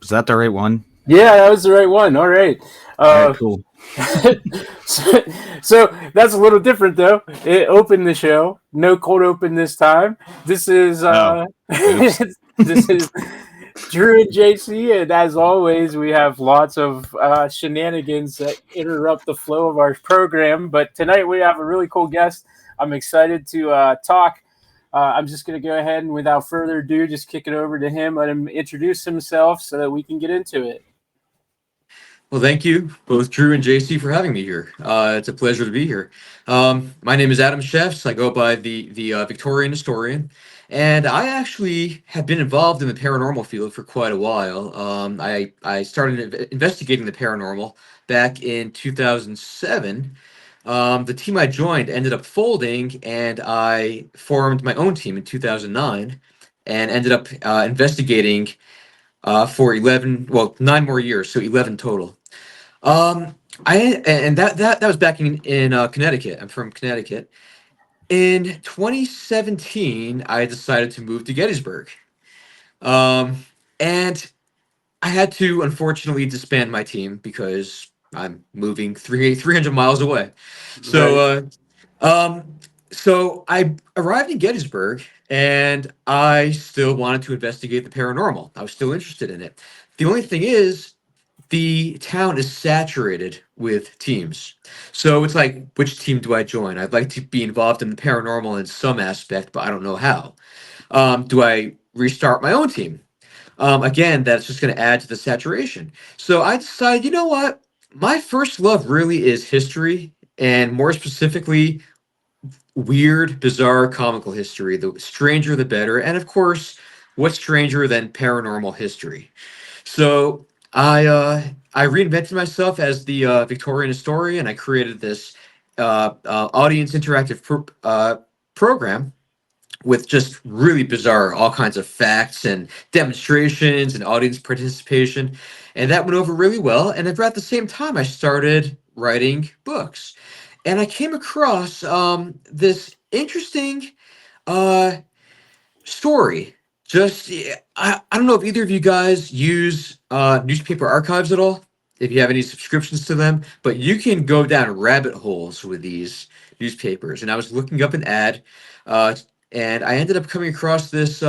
Was that the right one? Yeah, that was the right one. All right. All right, Uh, cool. so, so that's a little different, though. It opened the show. No cold open this time. This is Oh, oops. this is Drew and JC, and as always, we have lots of shenanigans that interrupt the flow of our program. But tonight we have a really cool guest. I'm excited to talk. I'm just going to go ahead and, without further ado, just kick it over to him. Let him introduce himself so that we can get into it. Well, thank you, both Drew and JC, for having me here. It's a pleasure to be here. My name is Adam Shefts. I go by the Victorian Historian, and I actually have been involved in the paranormal field for quite a while. I started investigating the paranormal back in 2007. The team I joined ended up folding, and I formed my own team in 2009, and ended up investigating for 11, well, 9 more years, so 11 total. Um, that was back in Connecticut. I'm from Connecticut. In 2017, I decided to move to Gettysburg, um, and I had to unfortunately disband my team because I'm moving 300 miles away. Right. So, so I arrived in Gettysburg, and I still wanted to investigate the paranormal. I was still interested in it. The only thing is, the town is saturated with teams. So it's like, which team do I join? I'd like to be involved in the paranormal in some aspect, but I don't know how. Do I restart my own team? Again, that's just going to add to the saturation. So I decided, you know what? My first love really is history, and more specifically, weird, bizarre, comical history. The stranger, the better. And of course, what's stranger than paranormal history? So I reinvented myself as the Victorian historian. I created this audience interactive program with just really bizarre, all kinds of facts and demonstrations and audience participation, and that went over really well. And at the same time, I started writing books, and I came across this interesting uh, story. Just I don't know if either of you guys use newspaper archives at all, if you have any subscriptions to them, but you can go down rabbit holes with these newspapers. And I was looking up an ad, uh, and I ended up coming across this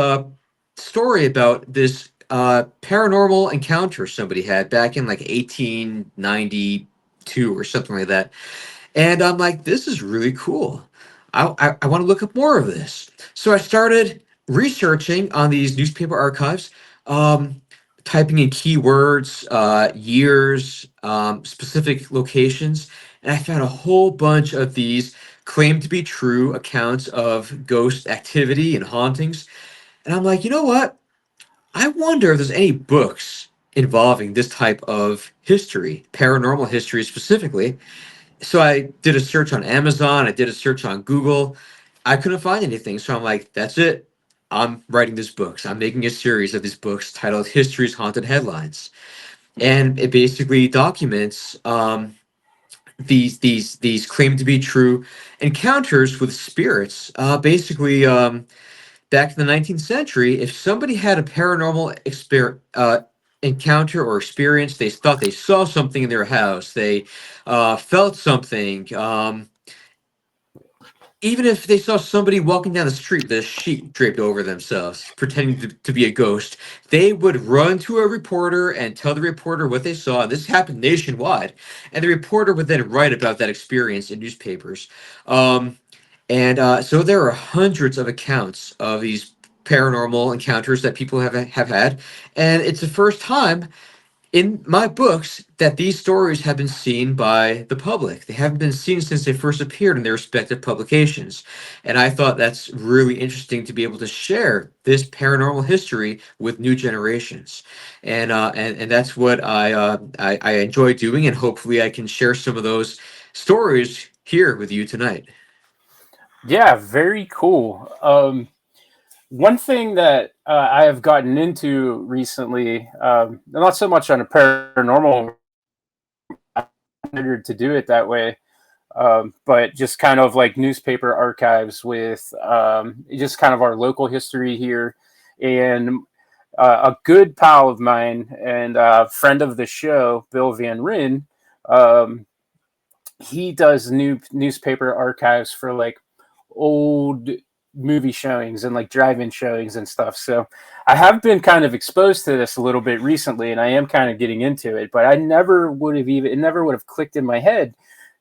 story about this paranormal encounter somebody had back in like 1892 or something like that. And I'm like, this is really cool. I want to look up more of this. So I started researching on these newspaper archives, um, typing in keywords, years, specific locations, and I found a whole bunch of these claimed to be true accounts of ghost activity and hauntings. And I'm like, you know what? I wonder if there's any books involving this type of history, paranormal history specifically. So I did a search on Amazon, I did a search on Google. I couldn't find anything. So I'm like, that's it. I'm writing these books. I'm making a series of these books titled History's Haunted Headlines. And it basically documents these claimed to be true encounters with spirits. Basically, back in the 19th century, if somebody had a paranormal encounter or experience, they thought they saw something in their house, they felt something. Even if they saw somebody walking down the street with a sheet draped over themselves, pretending to be a ghost, they would run to a reporter and tell the reporter what they saw. This happened nationwide. And the reporter would then write about that experience in newspapers. Um, and so there are hundreds of accounts of these paranormal encounters that people have had. And it's the first time in my books that these stories have been seen by the public. They haven't been seen since they first appeared in their respective publications. And I thought that's really interesting to be able to share this paranormal history with new generations. And that's what I enjoy doing, and hopefully I can share some of those stories here with you tonight. Yeah, very cool. One thing that I have gotten into recently, not so much on a paranormal, to do it that way, but just kind of like newspaper archives with just kind of our local history here. And a good pal of mine and a friend of the show, Bill Van Ryn, um, he does newspaper archives for like old movie showings and like drive-in showings and stuff. So I have been kind of exposed to this a little bit recently, and I am kind of getting into it. But I never would have even it never would have clicked in my head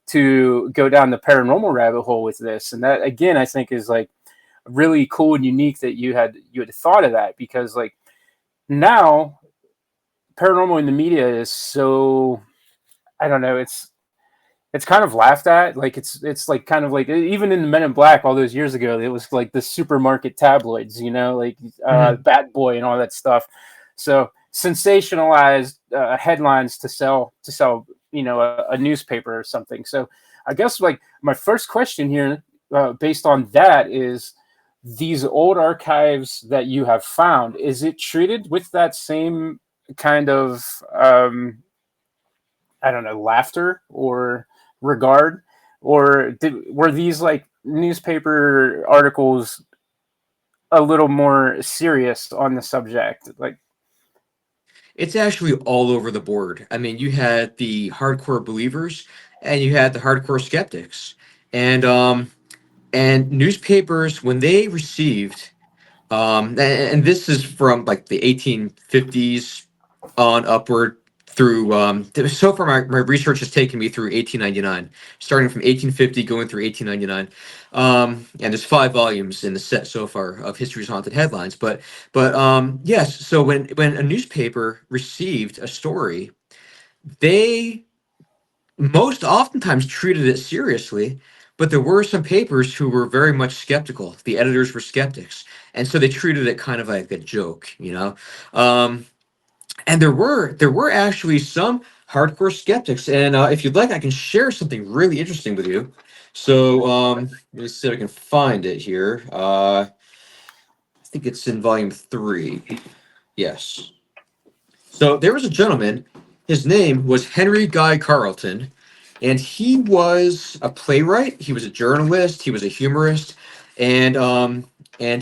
to go down the paranormal rabbit hole with this. And that again, I think is like really cool and unique that you had thought of that, because like now paranormal in the media is so, I don't know, it's kind of laughed at. Like it's like kind of like even in the Men in Black all those years ago, it was like the supermarket tabloids, like Mhm. Bat Boy and all that stuff. So sensationalized headlines to sell a newspaper or something. So I guess like my first question here, based on that, is these old archives that you have found, is it treated with that same kind of I don't know, laughter or regard, or were these like newspaper articles a little more serious on the subject? Like, It's actually all over the board. I mean, you had the hardcore believers and you had the hardcore skeptics. And newspapers, when they received and this is from like the 1850s on upward through so far my research has taken me through 1899, starting from 1850 going through 1899. And there's 5 volumes in the set so far of History's Haunted Headlines. But yes, so when a newspaper received a story, they most oftentimes treated it seriously, but there were some papers who were very much skeptical. The editors were skeptics, and so they treated it kind of like a joke. Um, and there were actually some hardcore skeptics. And if you'd like, I can share something really interesting with you. So let me see if I can find it here. I think it's in volume 3. Yes. So there was a gentleman. His name was Henry Guy Carleton, and he was a playwright. He was a journalist. He was a humorist, and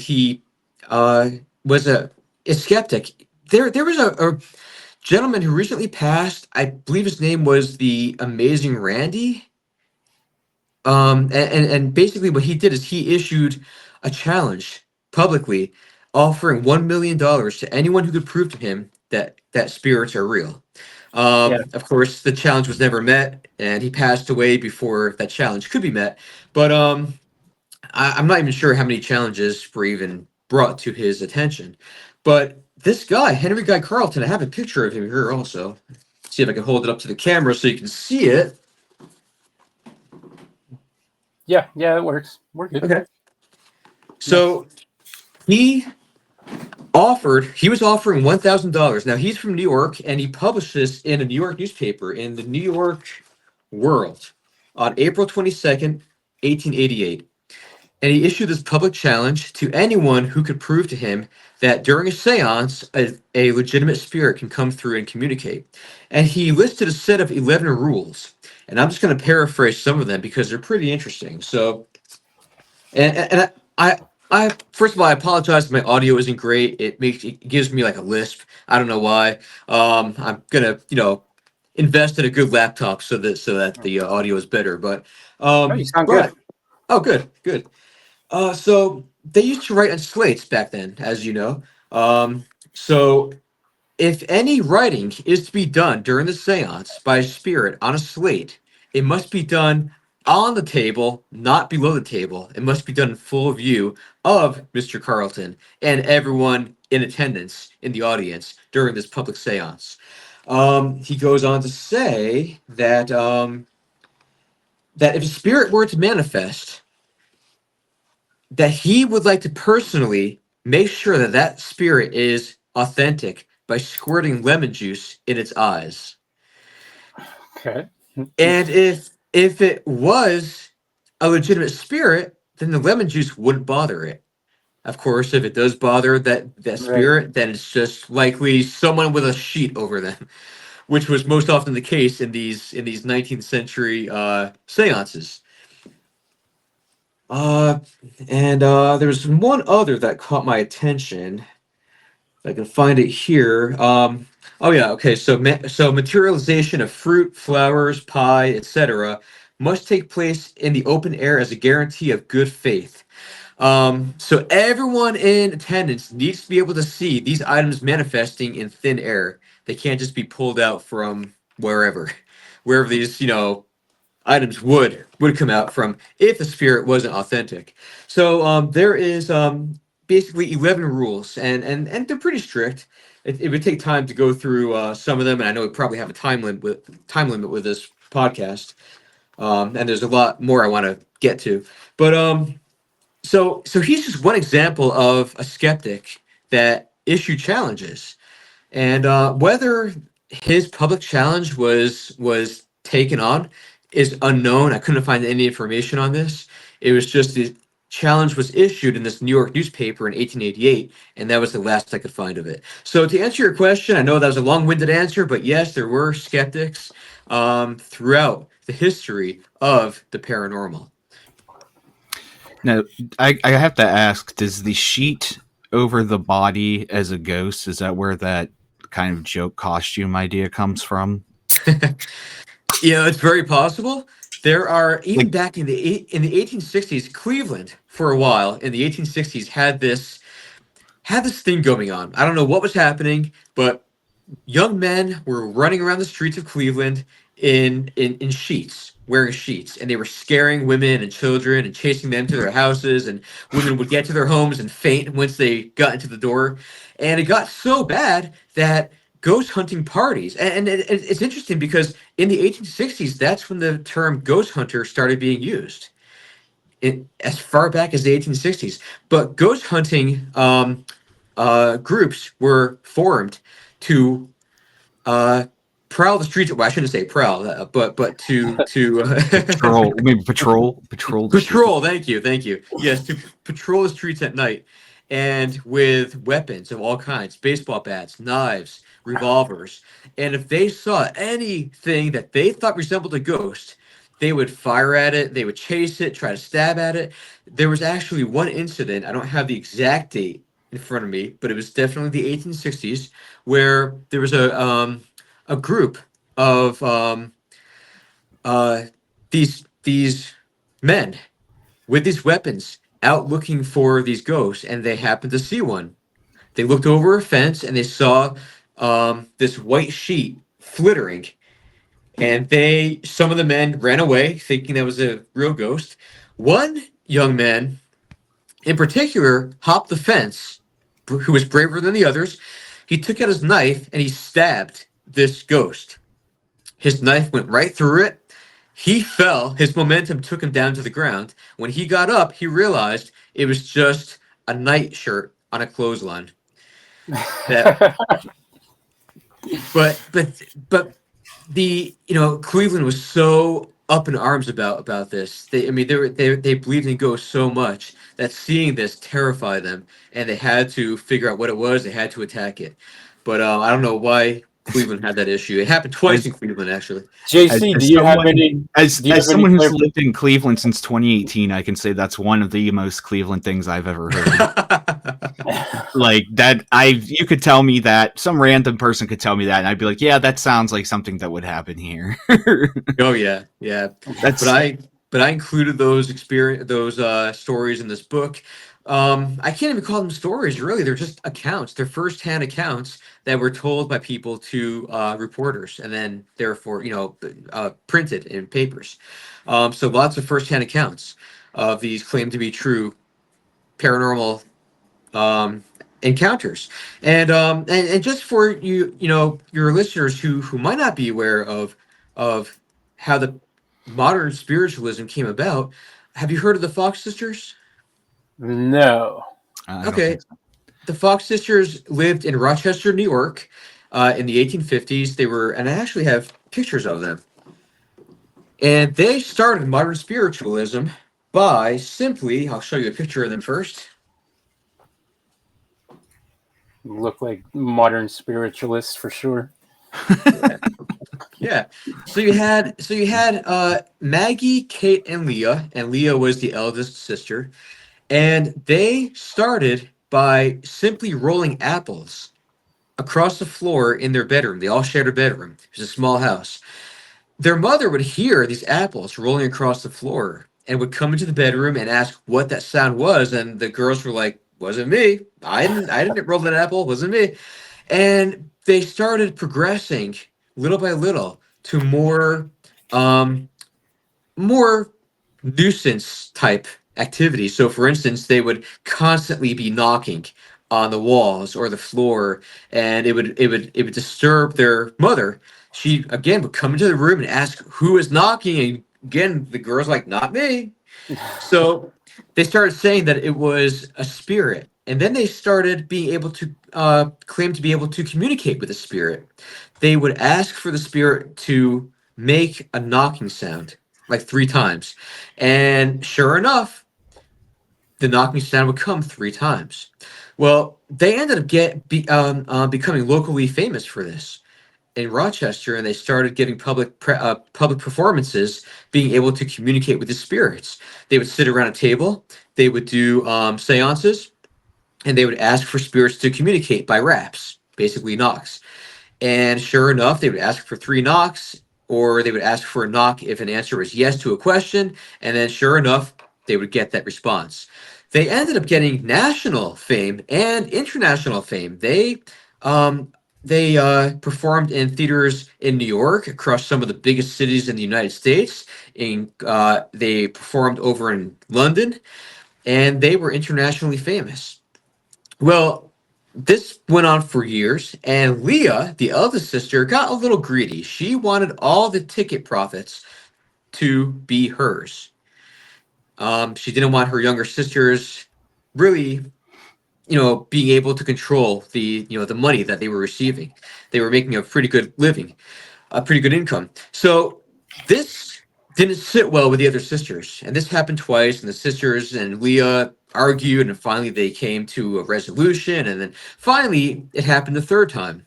he uh, was a skeptic. There was a gentleman who recently passed. I believe his name was the Amazing Randy. And basically what he did is he issued a challenge publicly, offering $1 million to anyone who could prove to him that spirits are real. yeah, Of course, the challenge was never met, and he passed away before that challenge could be met. But I'm not even sure how many challenges were even brought to his attention. But this guy, Henry Guy Carleton, I have a picture of him here also. See if I can hold it up to the camera so you can see it. yeah, it works. We're good. Okay. Yeah. So he he was offering $1,000. Now he's from New York, and he published this in a New York newspaper in the New York World on April 22nd, 1888. And he issued this public challenge to anyone who could prove to him that during a seance, a legitimate spirit can come through and communicate. And he listed a set of 11 rules. And I'm just going to paraphrase some of them because they're pretty interesting. So, and I first of all, I apologize if my audio isn't great. It gives me like a lisp. I don't know why. I'm gonna invest in a good laptop so that the audio is better. But Oh, you sound good. but oh, good. So they used to write on slates back then, as you know. So if any writing is to be done during the seance by a spirit on a slate, it must be done on the table, not below the table. It must be done in full view of Mr. Carleton and everyone in attendance in the audience during this public seance. He goes on to say that if a spirit were to manifest, that he would like to personally make sure that that spirit is authentic by squirting lemon juice in its eyes. Okay. And if it was a legitimate spirit, then the lemon juice wouldn't bother it. Of course, if it does bother that Right. spirit, then it's just likely someone with a sheet over them, which was most often the case in these 19th century seances. Uh, and there was one other that caught my attention. I can find it here. Oh yeah, okay. So materialization of fruit, flowers, pie, etc., must take place in the open air as a guarantee of good faith. So everyone in attendance needs to be able to see these items manifesting in thin air. They can't just be pulled out from wherever, wherever these, items would come out from if the spirit wasn't authentic. So there is basically 11 rules, and they're pretty strict. It would take time to go through some of them, and I know we probably have a time limit with this podcast. And there's a lot more I want to get to, but so he's just one example of a skeptic that issued challenges, and whether his public challenge was taken on is unknown. I couldn't find any information on this. It was just the challenge was issued in this New York newspaper in 1888, and that was the last I could find of it. So to answer your question, I know that was a long-winded answer, but yes, there were skeptics throughout the history of the paranormal. Now, I have to ask, does the sheet over the body as a ghost, is that where that kind of joke costume idea comes from? Yeah, it's very possible. There are even back in the 1860s, Cleveland for a while in the 1860s had this thing going on. I don't know what was happening, but young men were running around the streets of Cleveland in sheets, wearing sheets, and they were scaring women and children and chasing them to their houses, and women would get to their homes and faint once they got into the door. And it got so bad that ghost hunting parties, and it's interesting because in the 1860s, that's when the term ghost hunter started being used. As far back as the 1860s. But ghost hunting groups were formed to prowl the streets. Well, I shouldn't say prowl, but to Patrol, maybe patrol the patrol. Thank you. Yes, to patrol the streets at night, and with weapons of all kinds, baseball bats, knives, revolvers. And if they saw anything that they thought resembled a ghost, they would fire at it. They would chase it, try to stab at it. There was actually one incident. I don't have the exact date in front of me, but it was definitely the 1860s, where there was a group of these men with these weapons out looking for these ghosts, and they happened to see one. They looked over a fence and they saw this white sheet flittering, and some of the men ran away thinking that was a real ghost. One young man in particular hopped the fence, who was braver than the others. He took out his knife and he stabbed this ghost. His knife went right through it. He fell. His momentum took him down to the ground. When he got up, he realized it was just a nightshirt on a clothesline. But the Cleveland was so up in arms about this. They believed in ghosts so much that seeing this terrified them, and they had to figure out what it was. They had to attack it. But I don't know why Cleveland had that issue. It happened twice in Cleveland, actually. JC, do you have any? As someone who's lived in Cleveland since 2018, I can say that's one of the most Cleveland things I've ever heard. Like that, you could tell me that, some random person could tell me that, and I'd be like, yeah, that sounds like something that would happen here. Oh yeah. But I included those stories in this book. I can't even call them stories, really. They're just accounts. They're firsthand accounts that were told by people to reporters, and then therefore, printed in papers. So lots of firsthand accounts of these claimed to be true paranormal encounters. And just for your listeners who might not be aware of how the modern spiritualism came about, have you heard of the Fox sisters? No. Okay. The Fox sisters lived in Rochester, New York, in the 1850s. And I actually have pictures of them. And they started modern spiritualism by simply, I'll show you a picture of them first. Look like modern spiritualists for sure. Yeah. So you had Maggie, Kate, and Leah was the eldest sister. And they started by simply rolling apples across the floor in their bedroom. They all shared a bedroom. It was a small house. Their mother would hear these apples rolling across the floor and would come into the bedroom and ask what that sound was. And the girls were like, "Wasn't me. I didn't roll that apple. Wasn't me." And they started progressing little by little to um, more nuisance type activities. So, for instance, they would constantly be knocking on the walls or the floor, and it would disturb their mother. She again would come into the room and ask who is knocking, and again the girl's like, "Not me." So they started saying that it was a spirit, and then they started being able to claim to be able to communicate with the spirit. They would ask for the spirit to make a knocking sound like 3 times, and sure enough, the knocking sound would come 3 times. Well, they ended up becoming locally famous for this in Rochester, and they started giving public performances, being able to communicate with the spirits. They would sit around a table, they would do seances, and they would ask for spirits to communicate by raps, basically knocks. And sure enough, they would ask for 3 knocks, or they would ask for a knock if an answer was yes to a question, and then sure enough, they would get that response. They ended up getting national fame and international fame. They performed in theaters in New York, across some of the biggest cities in the United States. They performed over in London, and they were internationally famous. Well, this went on for years, and Leah, the eldest sister, got a little greedy. She wanted all the ticket profits to be hers. She didn't want her younger sisters really, being able to control the money that they were receiving. They were making a pretty good living, a pretty good income. So this didn't sit well with the other sisters, and this happened twice. And the sisters and Leah argued, and finally they came to a resolution. And then finally, it happened a third time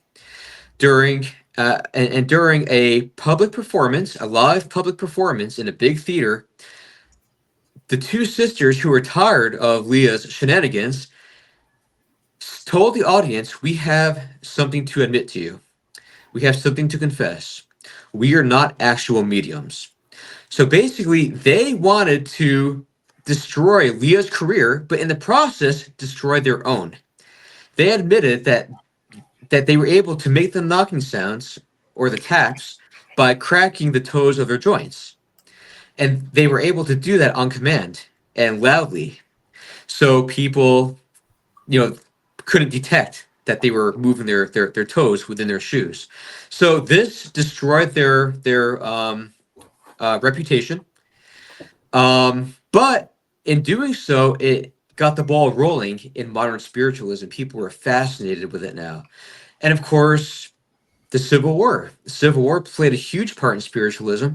during a public performance, a live public performance in a big theater. The 2 sisters who were tired of Leah's shenanigans told the audience, "We have something to admit to you. We have something to confess. We are not actual mediums." So basically, they wanted to destroy Leah's career, but in the process, destroy their own. They admitted that they were able to make the knocking sounds or the taps by cracking the toes of their joints. And they were able to do that on command and loudly. So people, couldn't detect that they were moving their toes within their shoes. So this destroyed their reputation. But in doing so, it got the ball rolling in modern spiritualism. People were fascinated with it now. And of course, the Civil War. The Civil War played a huge part in spiritualism.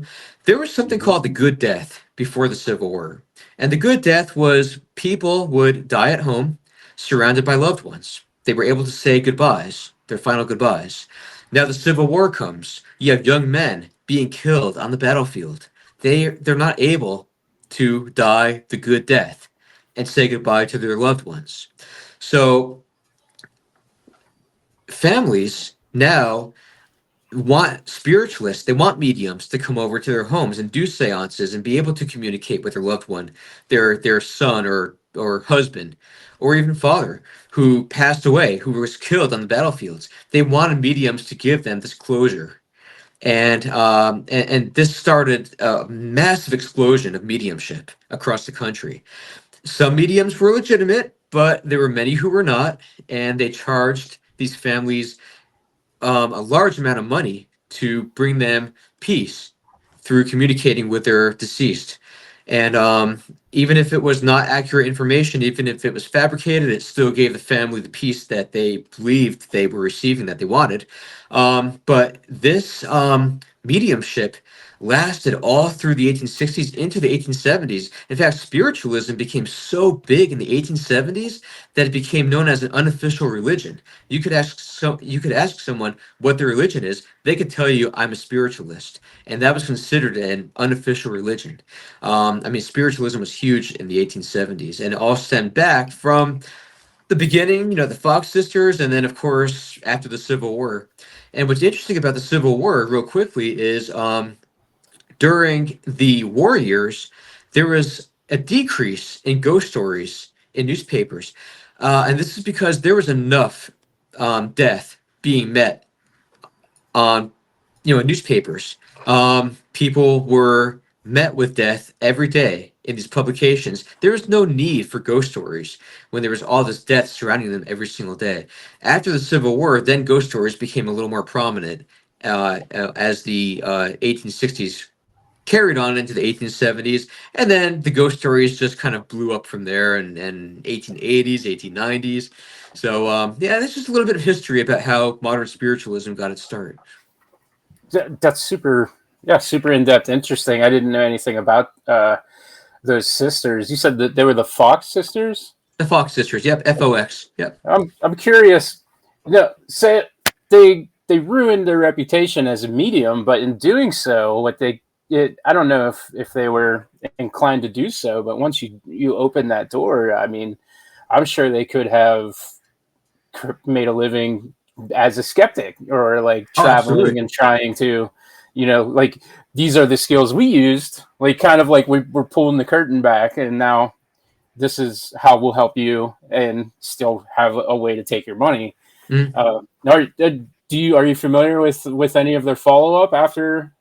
There was something called the Good Death before the Civil War. And the Good Death was people would die at home, surrounded by loved ones. They were able to say goodbyes, their final goodbyes. Now the Civil War comes. You have young men being killed on the battlefield. They're not able to die the good death and say goodbye to their loved ones. So families now want spiritualists, they want mediums to come over to their homes and do seances and be able to communicate with their loved one, their son or husband or even father who passed away, who was killed on the battlefields. They wanted mediums to give them this closure. And this started a massive explosion of mediumship across the country. Some mediums were legitimate, but there were many who were not, and they charged these families a large amount of money to bring them peace through communicating with their deceased. And even if it was not accurate information, even if it was fabricated, it still gave the family the peace that they believed they were receiving, that they wanted. But this mediumship lasted all through the 1860s into the 1870s. In fact, spiritualism became so big in the 1870s that it became known as an unofficial religion. You could ask someone what their religion is. They could tell you, "I'm a spiritualist," and that was considered an unofficial religion. Spiritualism was huge in the 1870s, and it all stemmed back from the beginning, the Fox sisters, and then of course after the Civil War. And what's interesting about the Civil War, real quickly, is during the war years, there was a decrease in ghost stories in newspapers, and this is because there was enough death being met on in newspapers. People were met with death every day in these publications. There was no need for ghost stories when there was all this death surrounding them every single day. After the Civil War, then ghost stories became a little more prominent as the 1860s carried on into the 1870s, and then the ghost stories just kind of blew up from there, and 1880s, 1890s. So yeah, that's just a little bit of history about how modern spiritualism got its start. That's super in-depth, interesting. I didn't know anything about those sisters. You said that they were the Fox sisters? The Fox sisters, yep, Fox, yep. I'm curious. Say they ruined their reputation as a medium, but in doing so, I don't know if they were inclined to do so, but once you open that door, I mean, I'm sure they could have made a living as a skeptic, or like traveling and trying to, like, these are the skills we used, like kind of like we're pulling the curtain back, and now this is how we'll help you and still have a way to take your money. Mm-hmm. Are you familiar with any of their follow-up after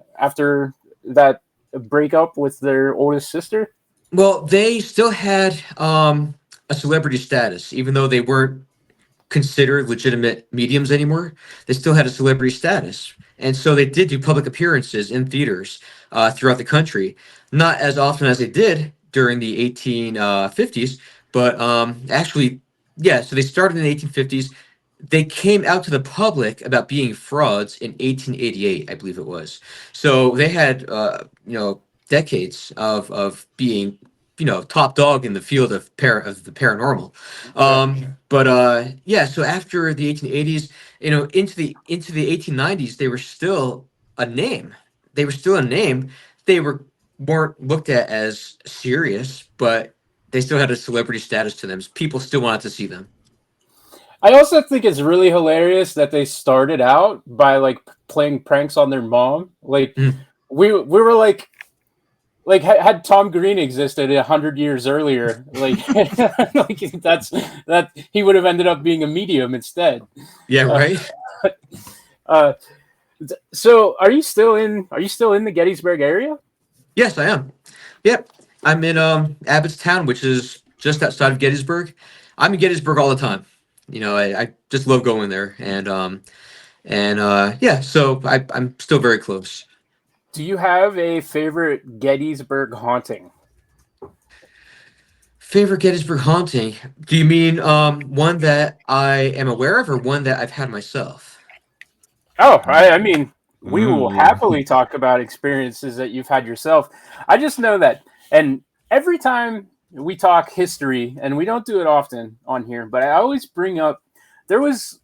that breakup with their oldest sister? Well, they still had a celebrity status, even though they weren't considered legitimate mediums anymore. They still had a celebrity status, and so they did do public appearances in theaters throughout the country, not as often as they did during the 1850s, but actually, yeah. So they started in the 1850s. They came out to the public about being frauds in 1888, I believe it was. So they had decades of being top dog in the field of the paranormal. But yeah, so after the 1880s, into the 1890s, they were still a name. They weren't looked at as serious, but they still had a celebrity status to them. People still wanted to see them. I also think it's really hilarious that they started out by like playing pranks on their mom. Like we were like had Tom Green existed 100 years earlier, like that he would have ended up being a medium instead. Yeah, right. So are you still in the Gettysburg area? Yes, I am. Yep. I'm in Abbottstown, which is just outside of Gettysburg. I'm in Gettysburg all the time. I just love going there, and yeah, so I'm still very close. Do you have a favorite Gettysburg haunting? Favorite Gettysburg haunting? Do you mean one that I am aware of, or one that I've had myself? Oh, I mean, we will happily talk about experiences that you've had yourself. I just know that, and every time we talk history, and we don't do it often on here, but I always bring up, there was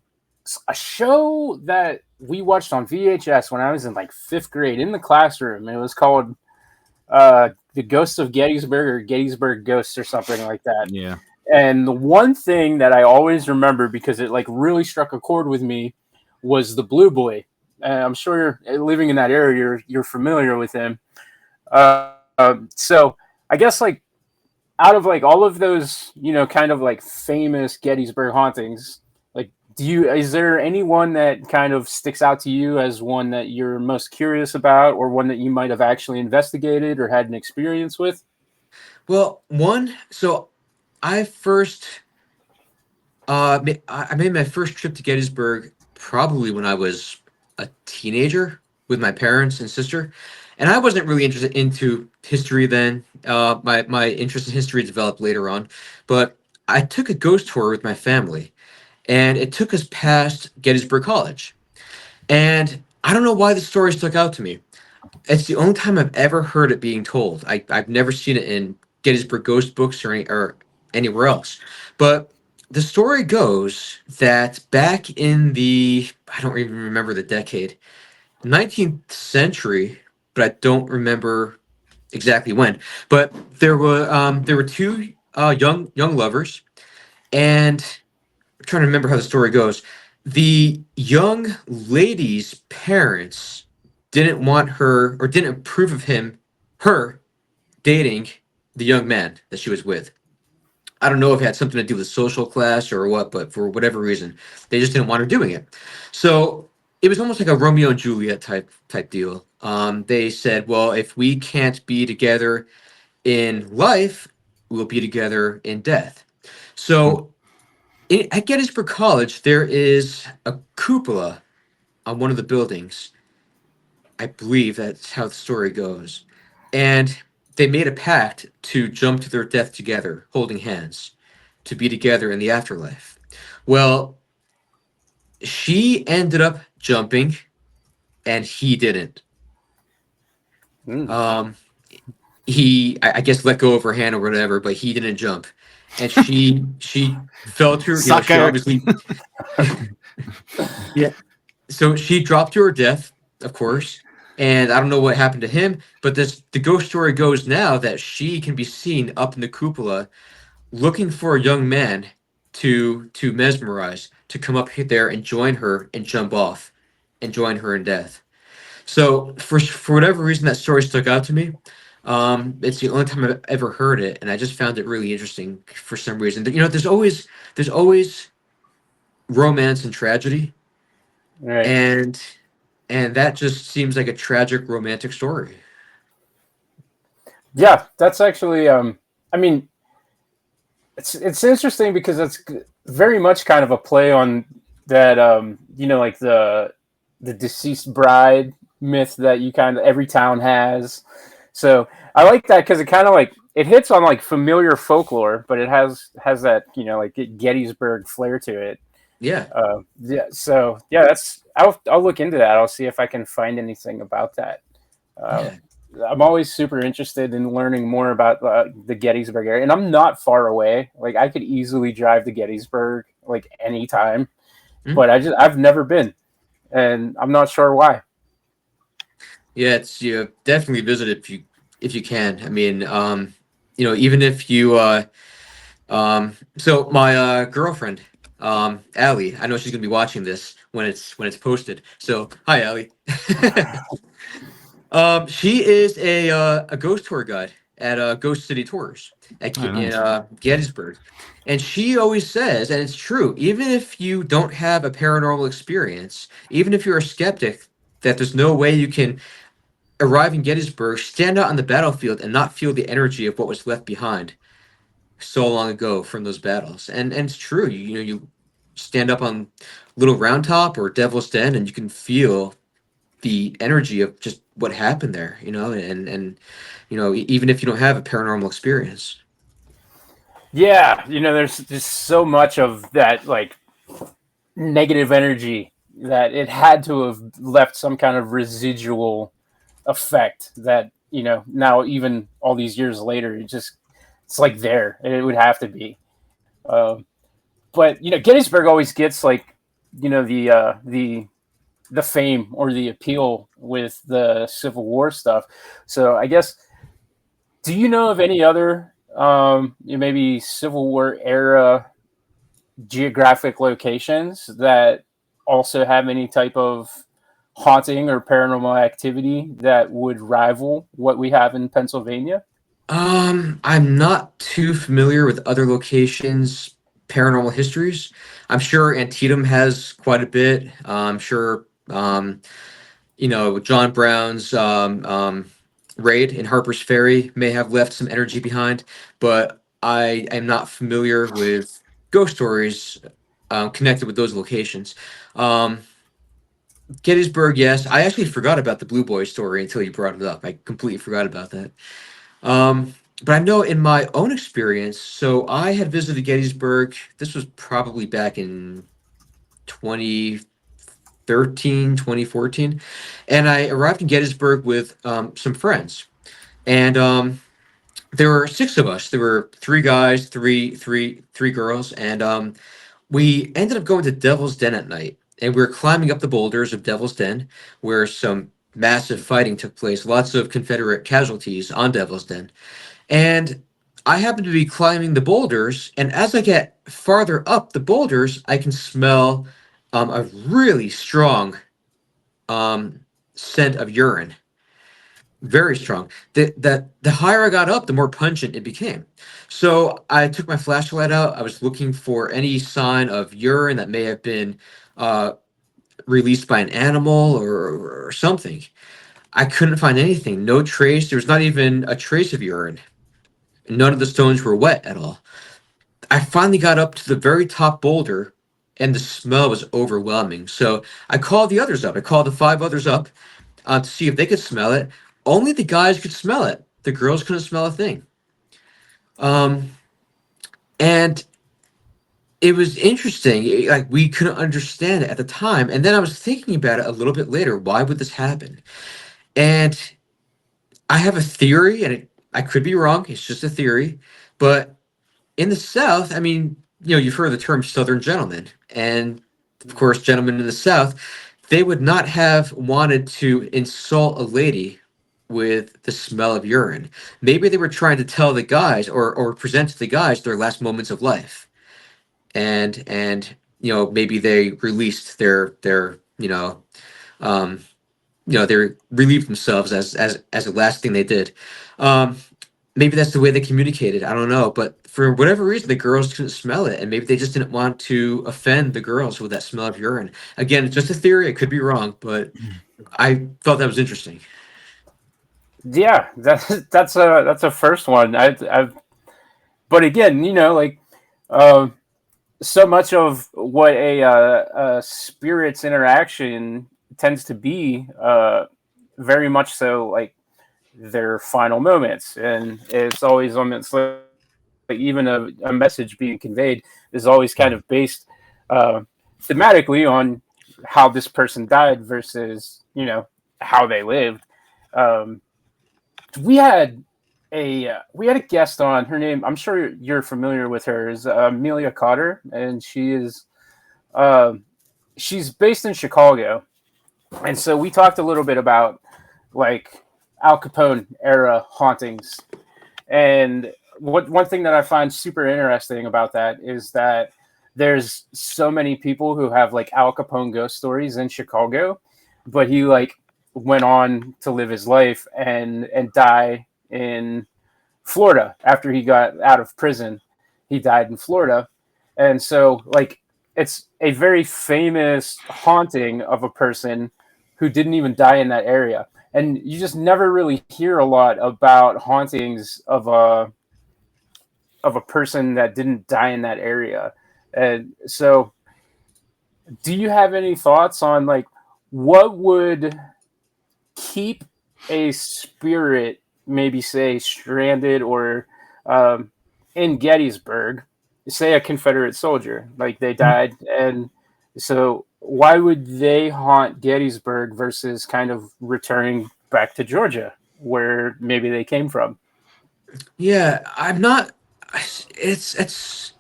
a show that we watched on VHS when I was in like 5th grade in the classroom. It was called The Ghosts of Gettysburg, or Gettysburg Ghosts, or something like that. Yeah. And the one thing that I always remember, because it like really struck a chord with me, was the Blue Boy. I'm sure living in that area, you're familiar with him. So I guess like, out of like all of those, kind of like famous Gettysburg hauntings, like, is there anyone that kind of sticks out to you as one that you're most curious about, or one that you might have actually investigated or had an experience with? Well, so I made my first trip to Gettysburg probably when I was a teenager with my parents and sister. And I wasn't really interested into history then. My interest in history developed later on. But I took a ghost tour with my family, and it took us past Gettysburg College. And I don't know why the story stuck out to me. It's the only time I've ever heard it being told. I've never seen it in Gettysburg ghost books or anywhere else. But the story goes that back in I don't even remember the decade, 19th century, but I don't remember exactly when. But there were two young lovers, and trying to remember how the story goes. The young lady's parents didn't want her or didn't approve of her dating the young man that she was with. I don't know if it had something to do with social class or what, but for whatever reason, they just didn't want her doing it. So it was almost like a Romeo and Juliet type deal. They said, well, if we can't be together in life, we'll be together in death. So at Gettysburg College, there is a cupola on one of the buildings. I believe that's how the story goes. And they made a pact to jump to their death together, holding hands, to be together in the afterlife. Well, she ended up jumping, and he didn't. I guess let go of her hand or whatever, but he didn't jump, and she fell to her. She obviously, yeah. So she dropped to her death, of course, and I don't know what happened to him. But the ghost story goes now that she can be seen up in the cupola, looking for a young man to mesmerize, to come up there and join her and jump off, and join her in death. So for whatever reason, that story stuck out to me. It's the only time I've ever heard it, and I just found it really interesting for some reason. You know, there's always romance and tragedy, Right. and that just seems like a tragic romantic story. Yeah, that's actually. I mean, it's interesting because it's very much kind of a play on that. You know, like the deceased bride myth that you kind of every town has. So I like that because it kind of like it hits on like familiar folklore, but it has that, you know, like Gettysburg flair to it. Yeah. Yeah. So yeah, that's I'll look into that. I'll see if I can find anything about that. Yeah. I'm always super interested in learning more about the Gettysburg area, and I'm not far away. Like I could easily drive to Gettysburg like anytime, but I've never been, and I'm not sure why. Yeah, it's definitely visit if you can. I mean, you know, even if you so my girlfriend, Allie, I know she's gonna be watching this when it's posted. So hi, Allie. She is a ghost tour guide at Ghost City Tours in Gettysburg, and she always says, and it's true, even if you don't have a paranormal experience, even if you're a skeptic, that there's no way you can arrive in Gettysburg, stand out on the battlefield, and not feel the energy of what was left behind so long ago from those battles. And it's true. You know, you stand up on Little Round Top or Devil's Den, and you can feel the energy of just what happened there. You know, and you know, even if you don't have a paranormal experience. Yeah, you know, there's just so much of that like negative energy that it had to have left some kind of residual effect that, you know, now even all these years later, it's like there. It would have to be. But you know, Gettysburg always gets like, you know, the fame or the appeal with the Civil War stuff. So I guess, do you know of any other maybe Civil War era geographic locations that also have any type of haunting or paranormal activity that would rival what we have in Pennsylvania? I'm not too familiar with other locations' paranormal histories. I'm sure Antietam has quite a bit. I'm sure, you know, John Brown's raid in Harper's Ferry may have left some energy behind, but I am not familiar with ghost stories connected with those locations. Gettysburg, yes. I actually forgot about the Blue Boy story until you brought it up. I completely forgot about that. But I know in my own experience, so I had visited Gettysburg. This was probably back in 2013, 2014. And I arrived in Gettysburg with some friends. And there were 6 of us. There were 3 guys, three girls. And we ended up going to Devil's Den at night. And we were climbing up the boulders of Devil's Den, where some massive fighting took place, lots of Confederate casualties on Devil's Den. And I happen to be climbing the boulders, and as I get farther up the boulders, I can smell a really strong um, scent of urine. Very strong. The higher I got up, the more pungent it became. So I took my flashlight out. I was looking for any sign of urine that may have been uh, released by an animal or something. I couldn't find anything. No trace. There was not even a trace of urine. None of the stones were wet at all. I finally got up to the very top boulder, and the smell was overwhelming. So I called the others up. I called the 5 others up to see if they could smell it. Only the guys could smell it. The girls couldn't smell a thing. Um, and it was interesting. Like we couldn't understand it at the time. And then I was thinking about it a little bit later. Why would this happen? And I have a theory, and I could be wrong. It's just a theory. But in the South, I mean, you've heard the term Southern gentleman. And of course, gentlemen in the South, they would not have wanted to insult a lady with the smell of urine. Maybe they were trying to tell the guys or present to the guys their last moments of life. And maybe they released their um, they relieved themselves as the last thing they did. Um, Maybe that's the way they communicated. I don't know, but for whatever reason, the girls couldn't smell it, and maybe they just didn't want to offend the girls with that smell of urine. Again, it's just a theory. I could be wrong, but I thought that was interesting. Yeah, that's a first one. But again, uh, so much of what a spirit's interaction tends to be, very much so like their final moments, and it's always moments like even a message being conveyed is always kind of based uh, thematically on how this person died versus how they lived. Um, we had a guest on. Her name, I'm sure you're familiar with her, is Amelia Cotter, and uh, she's based in Chicago, and so we talked a little bit about like Al Capone era hauntings. And one thing that I find super interesting about that is that there's so many people who have like Al Capone ghost stories in Chicago, but he like went on to live his life and die in Florida after he got out of prison. He died in Florida. And so like it's a very famous haunting of a person who didn't even die in that area. And you just never really hear a lot about hauntings of a person that didn't die in that area. And so do you have any thoughts on like what would keep a spirit maybe say stranded or in Gettysburg, say a Confederate soldier, like they died, and so why would they haunt Gettysburg versus kind of returning back to Georgia where maybe they came from? Yeah, I'm not. It's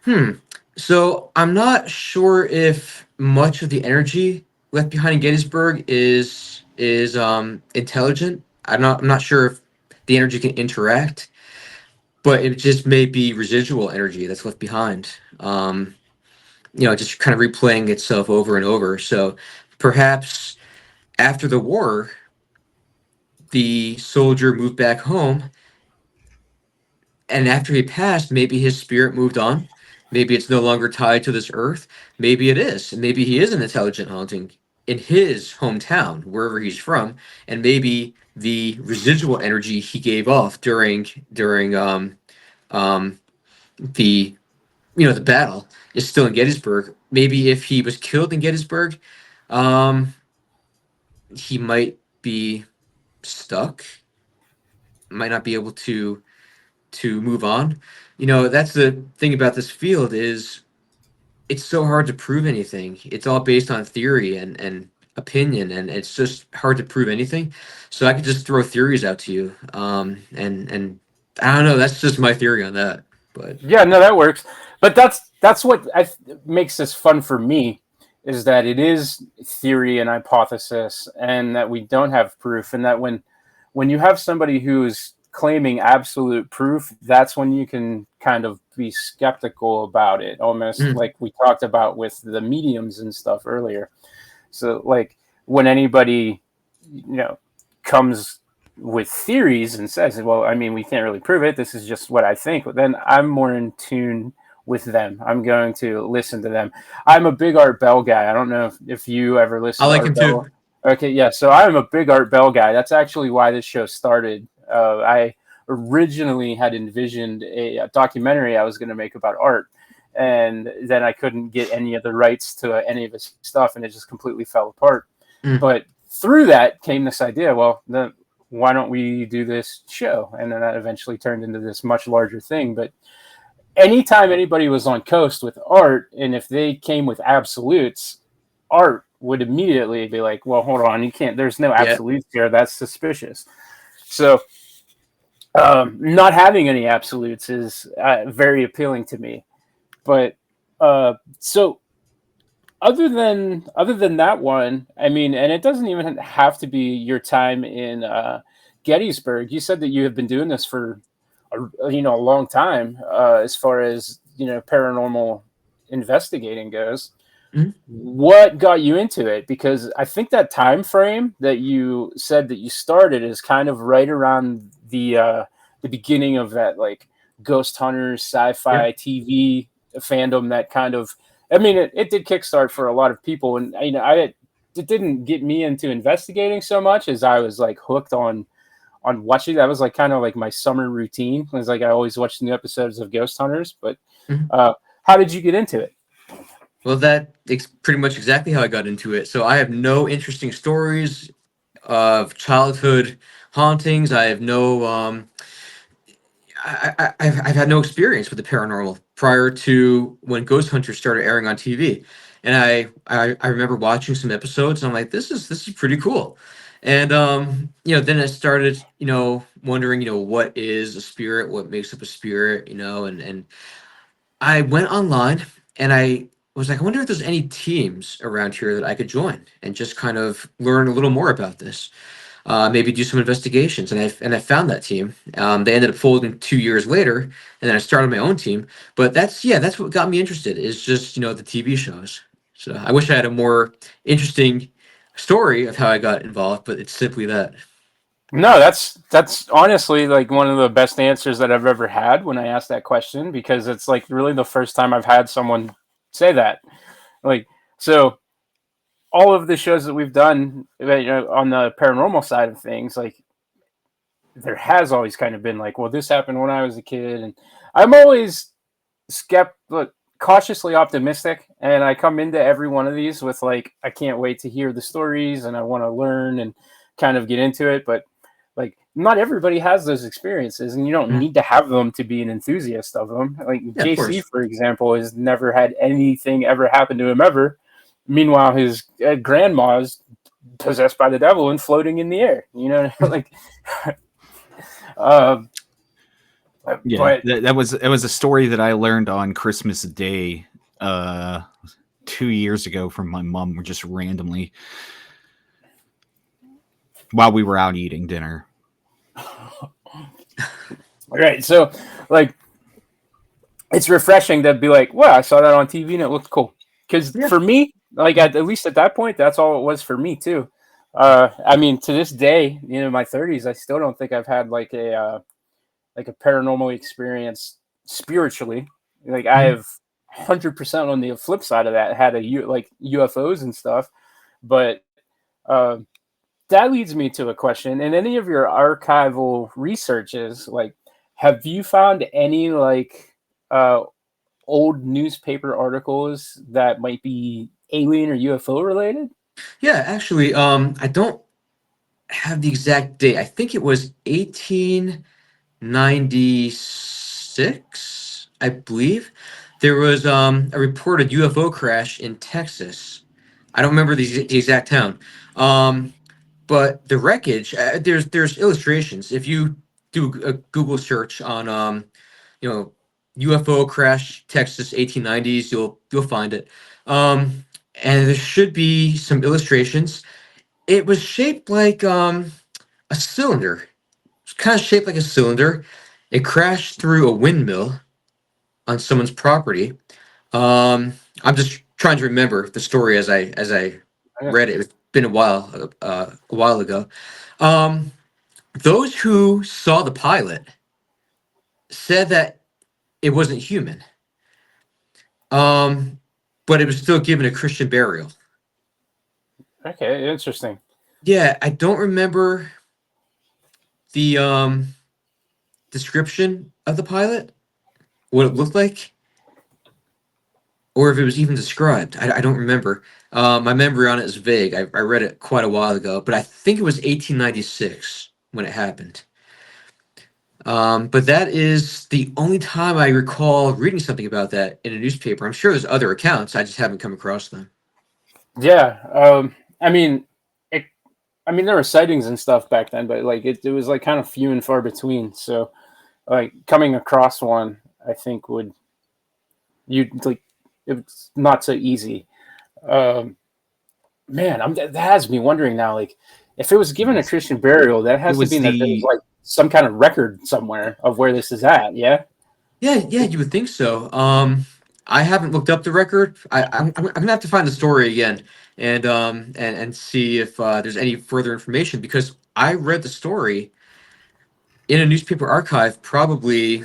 hmm. So I'm not sure if much of the energy left behind in Gettysburg is intelligent. I'm not sure if the energy can interact, but it just may be residual energy that's left behind. Just kind of replaying itself over and over. So perhaps after the war, the soldier moved back home, and after he passed, maybe his spirit moved on. Maybe it's no longer tied to this earth. Maybe it is. And maybe he is an intelligent haunting in his hometown, wherever he's from. And maybe the residual energy he gave off during the the battle is still in Gettysburg. Maybe if he was killed in Gettysburg, um, he might be stuck, might not be able to move on. That's the thing about this field is it's so hard to prove anything. It's all based on theory and opinion, and it's just hard to prove anything. So I could just throw theories out to you, and I don't know. That's just my theory on that. But Yeah, no, that works. But that's what makes this fun for me is that it is theory and hypothesis, and that we don't have proof, and that when you have somebody who's claiming absolute proof, that's when you can kind of be skeptical about it, almost like we talked about with the mediums and stuff earlier. So like when anybody, comes with theories and says, well, I mean, we can't really prove it, this is just what I think, but then I'm more in tune with them. I'm going to listen to them. I'm a big Art Bell guy. I don't know if you ever listen I like to him Art Bell. too. Okay, yeah. So I'm a big Art Bell guy. That's actually why this show started. I originally had envisioned a documentary I was going to make about art, and then I couldn't get any of the rights to any of his stuff, and it just completely fell apart. But through that came this idea, well, why don't we do this show? And then that eventually turned into this much larger thing. But anytime anybody was on Coast with art, and if they came with absolutes, art would immediately be like, well, hold on, you can't, there's no absolutes here, that's suspicious. So not having any absolutes is very appealing to me. But so other than that one, I mean, and it doesn't even have to be your time in Gettysburg. You said that you have been doing this for a long time, as far as paranormal investigating goes. What got you into it? Because I think that time frame that you said that you started is kind of right around the beginning of that, like, ghost hunters, sci-fi TV fandom. That kind of, I mean, it did kickstart for a lot of people, and it didn't get me into investigating so much as I was like hooked on watching. That was like kind of like my summer routine. It was like I always watched new episodes of Ghost Hunters. But how did you get into it? Well, that's pretty much exactly how I got into it. So I have no interesting stories of childhood hauntings. I have no, I've had no experience with the paranormal prior to when Ghost Hunters started airing on TV. And I remember watching some episodes, and I'm like, this is pretty cool. And then I started, wondering, what is a spirit, what makes up a spirit, and I went online, and I was like, I wonder if there's any teams around here that I could join and just kind of learn a little more about this. Maybe do some investigations, and I found that team. They ended up folding 2 years later, and then I started my own team. But that's what got me interested, is just the TV shows. So I wish I had a more interesting story of how I got involved, but it's simply that. No, that's honestly like one of the best answers that I've ever had when I asked that question, because it's like really the first time I've had someone say that. Like, so all of the shows that we've done, on the paranormal side of things, like, there has always kind of been like, well, this happened when I was a kid, and I'm always cautiously optimistic, and I come into every one of these with like, I can't wait to hear the stories, and I want to learn and kind of get into it. But like, not everybody has those experiences, and you don't need to have them to be an enthusiast of them. Like JC, for example, has never had anything ever happen to him ever. Meanwhile, his grandma's possessed by the devil and floating in the air. Like, yeah, that was a story that I learned on Christmas Day 2 years ago from my mom, just randomly while we were out eating dinner. Right. So, like, it's refreshing to be like, well, I saw that on TV and it looked cool. Because for me, like, at least at that point, that's all it was for me too. I mean, to this day, my 30s, I still don't think I've had like a paranormal experience spiritually. Like, I have 100% on the flip side of that had like UFOs and stuff. But that leads me to a question. In any of your archival researches, like, have you found any like old newspaper articles that might be alien or UFO related? Yeah, actually, I don't have the exact date. I think it was 1896, I believe. There was a reported UFO crash in Texas. I don't remember the exact town. But the wreckage, there's illustrations. If you do a Google search on UFO crash Texas 1890s, you'll find it. And there should be some illustrations. It was shaped like a cylinder, It's kind of shaped like a cylinder. It crashed through a windmill on someone's property. I'm just trying to remember the story as I read it. It's been a while ago. Um, those who saw the pilot said that it wasn't human, but it was still given a Christian burial. Okay, interesting. Yeah, I don't remember the description of the pilot, what it looked like, or if it was even described. I don't remember. My memory on it is vague. I read it quite a while ago, but I think it was 1896 when it happened. But that is the only time I recall reading something about that in a newspaper. I'm sure there's other accounts. I just haven't come across them. Yeah. I mean, there were sightings and stuff back then, but like it was like kind of few and far between. So, like coming across one, I think it's not so easy. Man, that has me wondering now. Like, if it was given a Christian burial, that has to be that there's like some kind of record somewhere of where this is at. Yeah. Yeah, you would think so. I haven't looked up the record. I'm gonna have to find the story again and see if there's any further information, because I read the story in a newspaper archive probably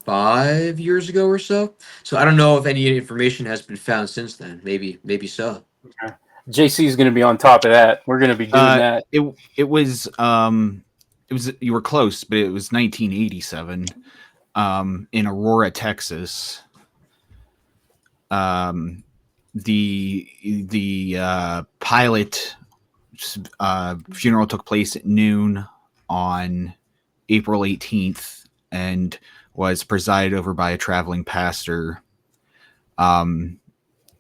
5 years ago or so. So I don't know if any information has been found since then. Maybe so. Okay. JC is going to be on top of that. We're going to be doing that. It was you were close, but it was 1987 in Aurora, Texas. The pilot funeral took place at noon on April 18th and was presided over by a traveling pastor.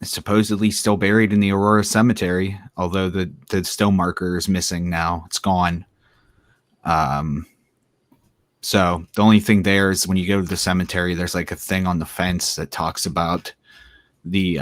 Supposedly still buried in the Aurora Cemetery, although the stone marker is missing now. It's gone. So the only thing there is when you go to the cemetery, there's like a thing on the fence that talks about the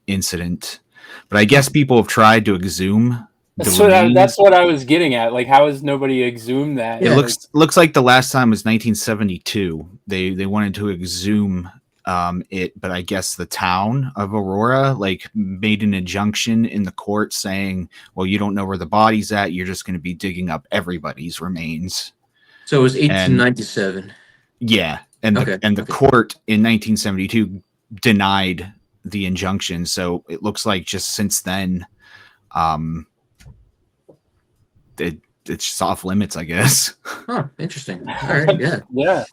incident. But I guess people have tried to exhume. That's what I was getting at. Like, how has nobody exhumed that? It looks like the last time was 1972. They wanted to exhume it, but I guess the town of Aurora like made an injunction in the court saying, well, you don't know where the body's at, you're just going to be digging up everybody's remains. So it was 1897. And the court in 1972 denied the injunction, so it looks like just since then it's just off limits, I guess. Huh, interesting. All right, yeah. Yeah,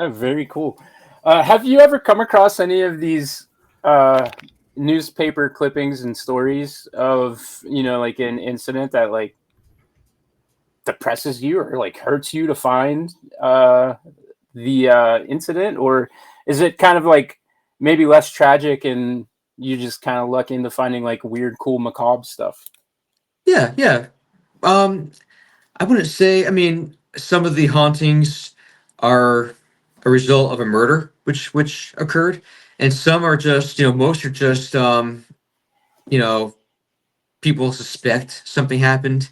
very cool. Have you ever come across any of these newspaper clippings and stories of, like an incident that like depresses you or like hurts you to find the incident? Or is it kind of like maybe less tragic and you just kind of luck into finding like weird, cool, macabre stuff? Yeah. I wouldn't say, some of the hauntings are a result of a murder which occurred, and some are just, most are just people suspect something happened.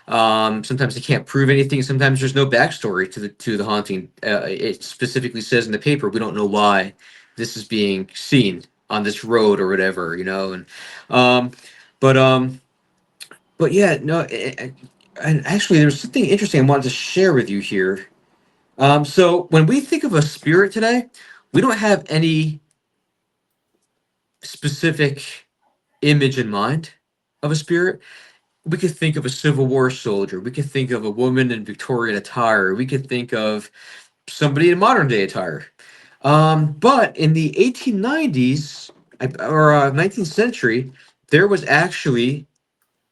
Sometimes they can't prove anything. Sometimes there's no backstory to the haunting. It specifically says in the paper, we don't know why this is being seen on this road or whatever, but yeah, no. And actually, there's something interesting I wanted to share with you here. So when we think of a spirit today, we don't have any specific image in mind of a spirit. We could think of a Civil War soldier. We could think of a woman in Victorian attire. We could think of somebody in modern day attire. But in the 1890s or 19th century, there was actually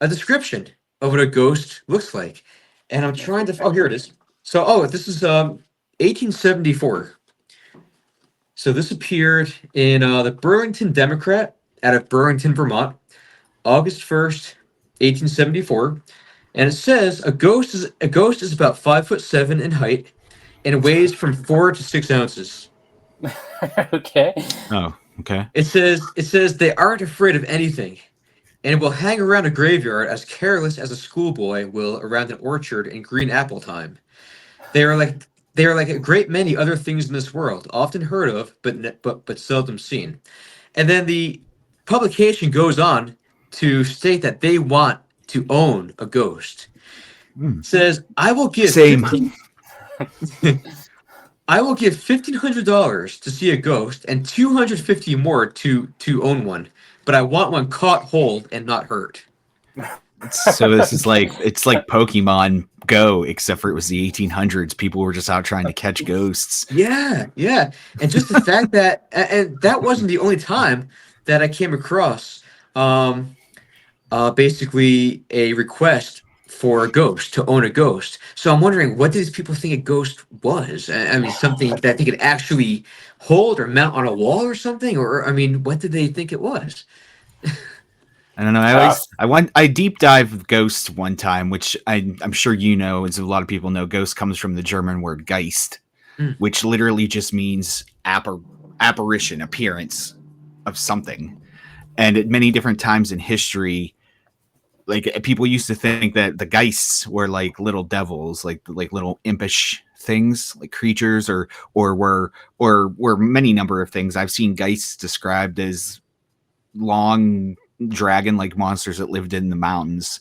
a description of what a ghost looks like. And I'm trying to... Oh, here it is. So, this is 1874. So this appeared in the Burlington Democrat out of Burlington, Vermont, August 1st, 1874. And it says a ghost is about 5'7" in height and weighs from 4 to 6 ounces. Okay. Oh, okay. It says they aren't afraid of anything. and will hang around a graveyard as careless as a schoolboy will around an orchard in green apple time. They are like a great many other things in this world, often heard of, but seldom seen. And then the publication goes on to state that they want to own a ghost. Says, I will give Same. I will give $1,500 to see a ghost and $250 more to own one, but I want one caught whole and not hurt. So this is like it's like Pokemon Go, except for it was the 1800s. People were just out trying to catch ghosts. Yeah, yeah, and just the fact that, and that wasn't the only time that I came across, basically a request for a ghost to own a ghost. So I'm wondering, what did these people think a ghost was? I mean, something that they could actually hold or mount on a wall or something, or I mean, what did they think it was? I don't know. I deep dive ghosts one time, which I'm sure you know, as a lot of people know, ghost comes from the German word Geist, which literally just means apparition, appearance of something. And at many different times in history, like people used to think that the Geists were like little devils, like little impish things, like creatures, or were many number of things. I've seen Geists described as long dragon-like monsters that lived in the mountains.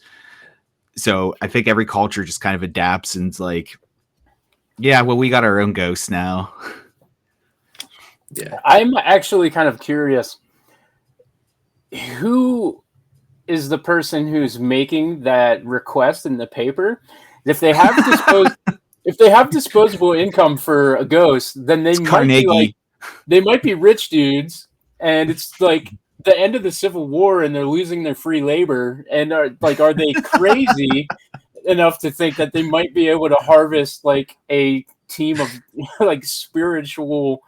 So I think every culture just kind of adapts and it's like, yeah, well, we got our own ghosts now. Yeah, I'm actually kind of curious. Who is the person who's making that request in the paper? If they have disposable income for a ghost, then they might be rich dudes, and it's like the end of the Civil War, and they're losing their free labor, and are they crazy enough to think that they might be able to harvest like a team of like spiritual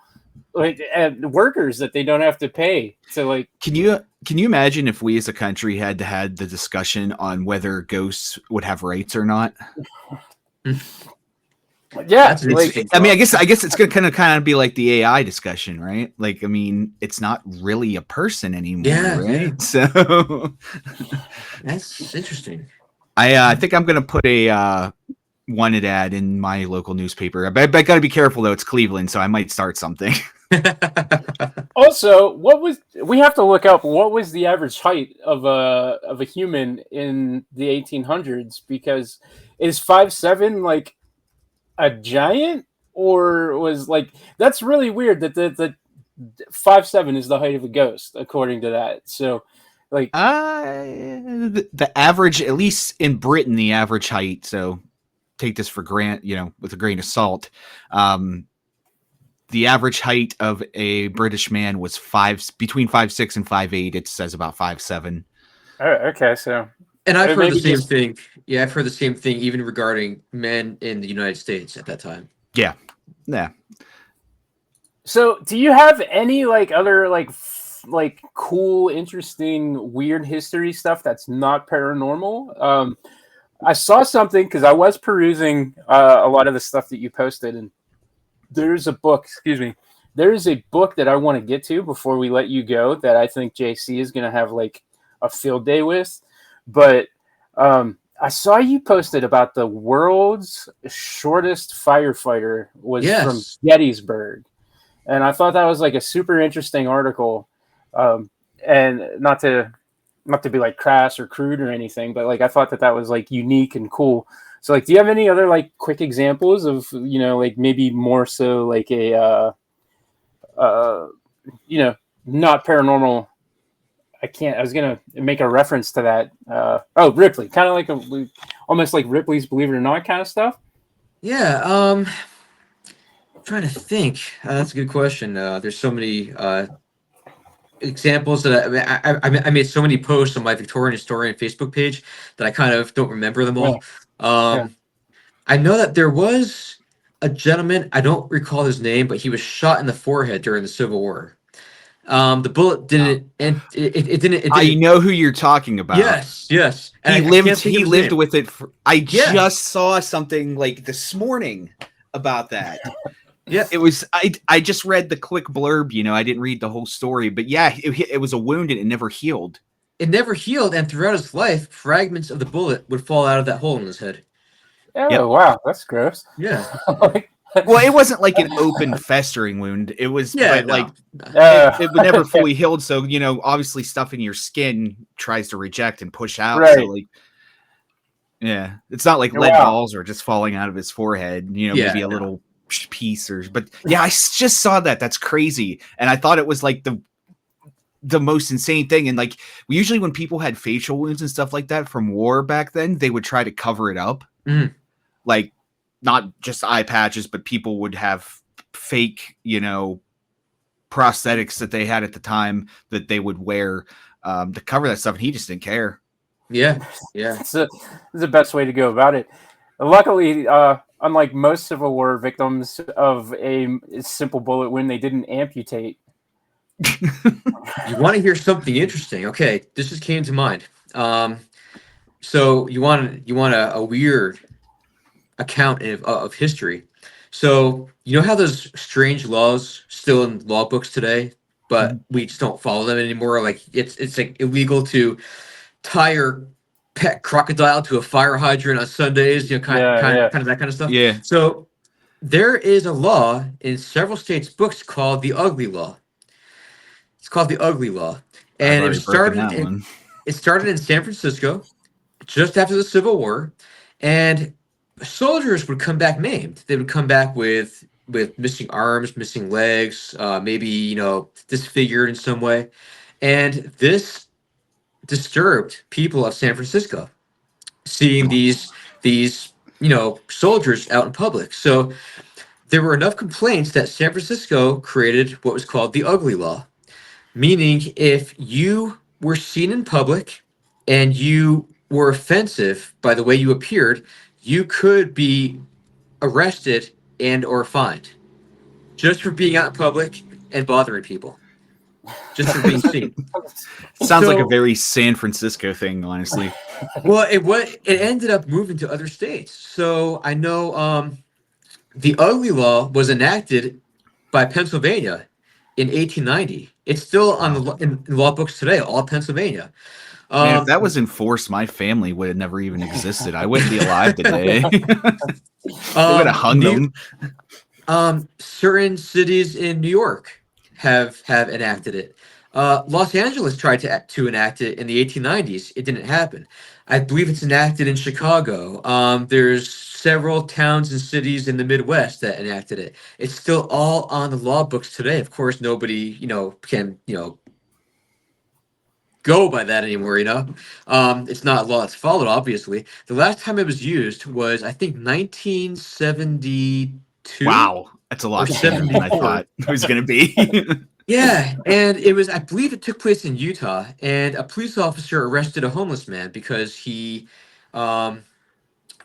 workers that they don't have to pay? So like, can you imagine if we as a country had the discussion on whether ghosts would have rights or not? Yeah, I mean, I guess it's gonna kind of be like the AI discussion, right? Like, I mean, it's not really a person anymore, right? Yeah. So that's interesting. I think I'm gonna put a wanted ad in my local newspaper. I got to be careful though. It's Cleveland, so I might start something. Also, we have to look up what was the average height of a human in the 1800s, because is 5'7" like a giant, or was like, that's really weird that the 5'7" is the height of a ghost according to that. So like the average, at least in Britain, the average height, so take this for with a grain of salt, the average height of a British man was between 5'6" and 5'8". It says about 5'7". Okay, so. And I've heard the same thing. Yeah, I've heard the same thing even regarding men in the United States at that time. Yeah. So, do you have any like other like cool, interesting, weird history stuff that's not paranormal? I saw something because I was perusing a lot of the stuff that you posted, and there's a book. Excuse me. There is a book that I want to get to before we let you go that I think JC is going to have like a field day with. But I saw you posted about the world's shortest firefighter was from Gettysburg. And I thought that was like a super interesting article. And not to be like crass or crude or anything, but like I thought that was like unique and cool. So like, do you have any other like quick examples of, like maybe more so like a, not paranormal? I was going to make a reference to that. Ripley, kind of like almost like Ripley's Believe It or Not kind of stuff. Yeah. I'm trying to think. That's a good question. There's so many examples that I made so many posts on my Victorian Historian Facebook page that I kind of don't remember them all. Yeah. I know that there was a gentleman, I don't recall his name, but he was shot in the forehead during the Civil War. The bullet didn't, and it didn't. I know who you're talking about. Yes. And he lived with it. Just saw something like this morning about that. Yeah, it was. I just read the quick blurb. I didn't read the whole story, but yeah, it was a wound and it never healed. it never healed, and throughout his life, fragments of the bullet would fall out of that hole in his head. Oh Yep. wow, that's gross. Yeah. Well, it wasn't like an open festering wound. It was, Yeah, but like Uh, it would never fully healed. So obviously stuff in your skin tries to reject and push out. Right. So like, yeah, it's not like lead Wow. balls are just falling out of his forehead. Yeah, Maybe a no. little piece but yeah, I just saw that. That's crazy, and I thought it was like the most insane thing. And like, usually when people had facial wounds and stuff like that from war back then, they would try to cover it up. Mhm. Like, not just eye patches, but people would have fake, prosthetics that they had at the time that they would wear to cover that stuff. And he just didn't care. Yeah. It's the best way to go about it. Luckily, unlike most Civil War victims of a simple bullet wound, they didn't amputate. You want to hear something interesting? Okay, this just came to mind. So you want a weird account of history. So you know how there's strange laws still in law books today, but we just don't follow them anymore. Like it's like illegal to tie your pet crocodile to a fire hydrant on Sundays. Kind of that kind of stuff. Yeah. So there is a law in several states' books called the Ugly Law. It's called the Ugly Law, and it started in San Francisco just after the Civil War, and soldiers would come back maimed. They would come back with missing arms, missing legs, maybe disfigured in some way, and this disturbed people of San Francisco, seeing these soldiers out in public. So there were enough complaints that San Francisco created what was called the Ugly Law, meaning if you were seen in public and you were offensive by the way you appeared, you could be arrested and or fined just for being out in public and bothering people, just for being seen. Sounds like a very San Francisco thing, honestly. Well, it ended up moving to other states. So I know the Ugly Law was enacted by Pennsylvania in 1890. It's still in law books today, all Pennsylvania. Man, if that was enforced, my family would have never even existed. I wouldn't be alive today. They would have hung them. Certain cities in New York have enacted it. Los Angeles tried to enact it in the 1890s. It didn't happen. I believe it's enacted in Chicago. There's several towns and cities in the Midwest that enacted it. It's still all on the law books today. Of course, nobody can go by that anymore. It's not a law that's followed. Obviously, the last time it was used was, I think, 1972. Wow, that's a lot sooner than I thought it was going to be. Yeah, and I believe it took place in Utah, and a police officer arrested a homeless man because he, I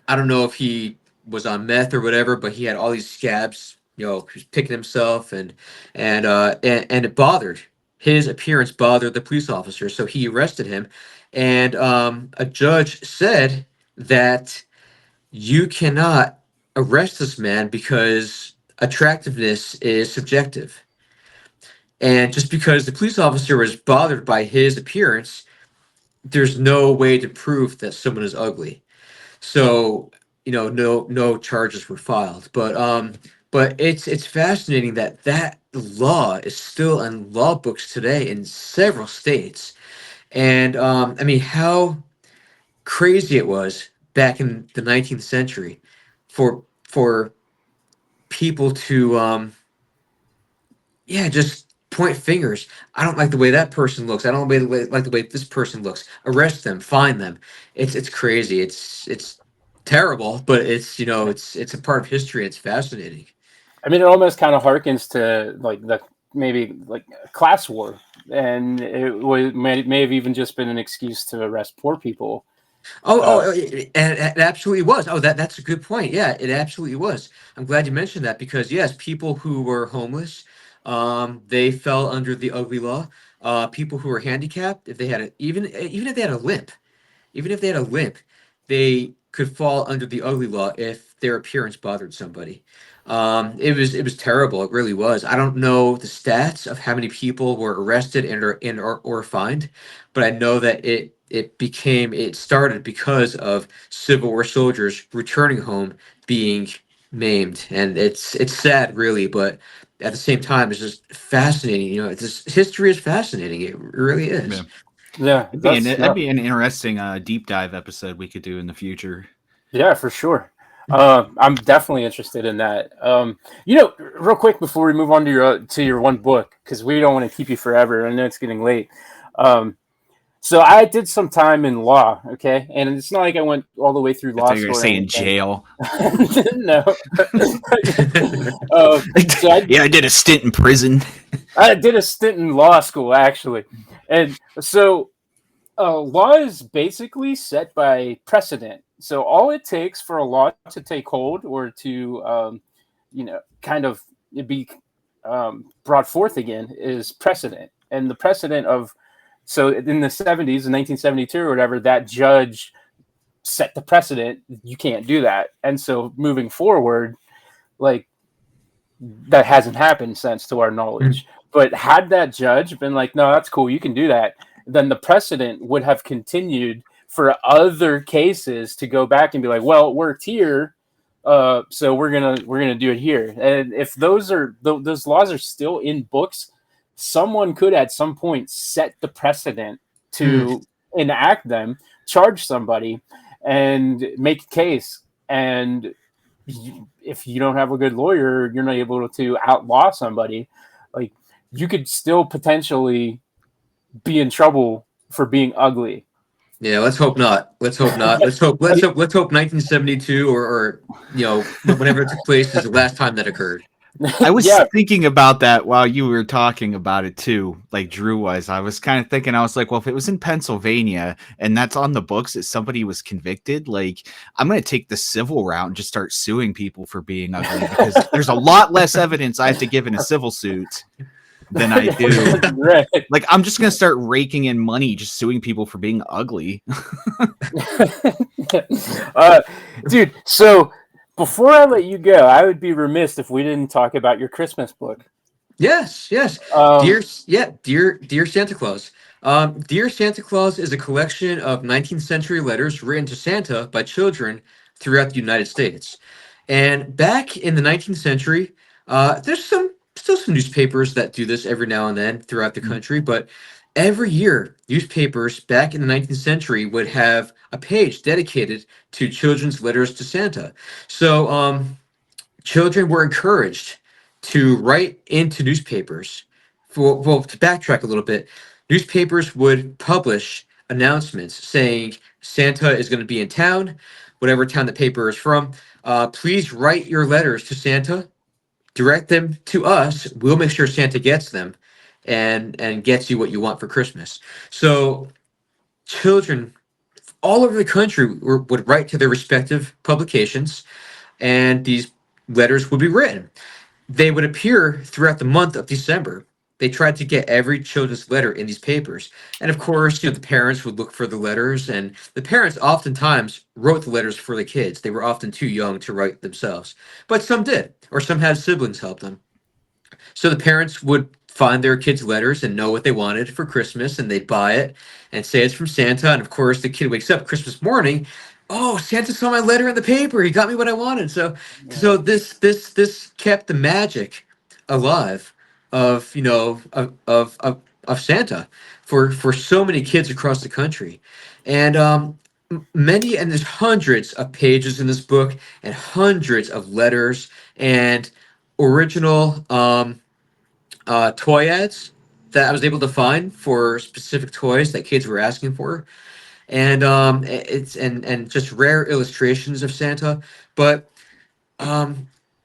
don't know if he was on meth or whatever, but he had all these scabs. He was picking himself, and it bothered his appearance, bothered the police officer, so he arrested him, and a judge said that you cannot arrest this man because attractiveness is subjective. And just because the police officer was bothered by his appearance, there's no way to prove that someone is ugly. So, no charges were filed. But it's fascinating that law is still in law books today in several states. And I mean, how crazy it was back in the 19th century for people to just point fingers. I don't like the way that person looks. I don't like the way this person looks. Arrest them, fine them. It's crazy. It's terrible, but it's a part of history. It's fascinating. I mean, it almost kind of harkens to maybe a class war, and may have even just been an excuse to arrest poor people. And it absolutely was. Oh, that's a good point. Yeah, it absolutely was. I'm glad you mentioned that because yes, people who were homeless, they fell under the Ugly Law. People who were handicapped, if they had even if they had a limp, they could fall under the Ugly Law if their appearance bothered somebody. It was terrible. It really was. I don't know the stats of how many people were arrested or fined, but I know that it started because of Civil War soldiers returning home being maimed, and it's sad, really, but at the same time, it's just fascinating. It's just, history is fascinating. It really is. Yeah. Yeah, That'd be an interesting deep dive episode we could do in the future. yeah, for sure. I'm definitely interested in that. Real quick before we move on to your one book, because we don't want to keep you forever. I know it's getting late. So I did some time in law, okay, and it's not like I went all the way through I law thought you were school. gonna say in jail. No. So I did a stint in prison. I did a stint in law school, actually. And so law is basically set by precedent. So all it takes for a law to take hold or to, kind of be brought forth again is precedent. And the precedent so in the 70s, in 1972 or whatever, that judge set the precedent. You can't do that. And so moving forward, like, that hasn't happened since, to our knowledge. But had that judge been like, no, that's cool, you can do that, then the precedent would have continued for other cases to go back and be like, well, it worked here, so we're gonna do it here. And if those laws are still in books, someone could at some point set the precedent to enact them, charge somebody, and make a case. And if you don't have a good lawyer, you're not able to outlaw somebody. Like, you could still potentially be in trouble for being ugly. Yeah, let's hope not. Let's hope not. Let's hope 1972 or whenever it took place is the last time that occurred. I was thinking about that while you were talking about it too, like Drew was. I was kind of thinking, I was like, well, if it was in Pennsylvania and that's on the books that somebody was convicted, like, I'm going to take the civil route and just start suing people for being ugly, because there's a lot less evidence I have to give in a civil suit than I do. Right. Like, I'm just going to start raking in money just suing people for being ugly. Dude, so before I let you go, I would be remiss if we didn't talk about your Christmas book. Yes. Dear Santa Claus. Dear Santa Claus is a collection of 19th century letters written to Santa by children throughout the United States. And back in the 19th century, there's still some newspapers that do this every now and then throughout the country, but every year, newspapers back in the 19th century would have a page dedicated to children's letters to Santa. So children were encouraged to write into newspapers. To backtrack a little bit, newspapers would publish announcements saying Santa is going to be in town, whatever town the paper is from. Please write your letters to Santa, direct them to us. We'll make sure Santa gets them and gets you what you want for Christmas. So children all over the country would write to their respective publications, and these letters would be written. They would appear throughout the month of December. They tried to get every children's letter in these papers. And of course, the parents would look for the letters, and the parents oftentimes wrote the letters for the kids. They were often too young to write themselves, but some did, or some had siblings help them. So the parents would find their kids' letters and know what they wanted for Christmas, and they'd buy it and say it's from Santa. And of course, the kid wakes up Christmas morning. Oh, Santa saw my letter in the paper. He got me what I wanted. So this kept the magic alive of Santa for so many kids across the country. And there's hundreds of pages in this book and hundreds of letters and original toy ads that I was able to find for specific toys that kids were asking for, and it's and just rare illustrations of Santa. But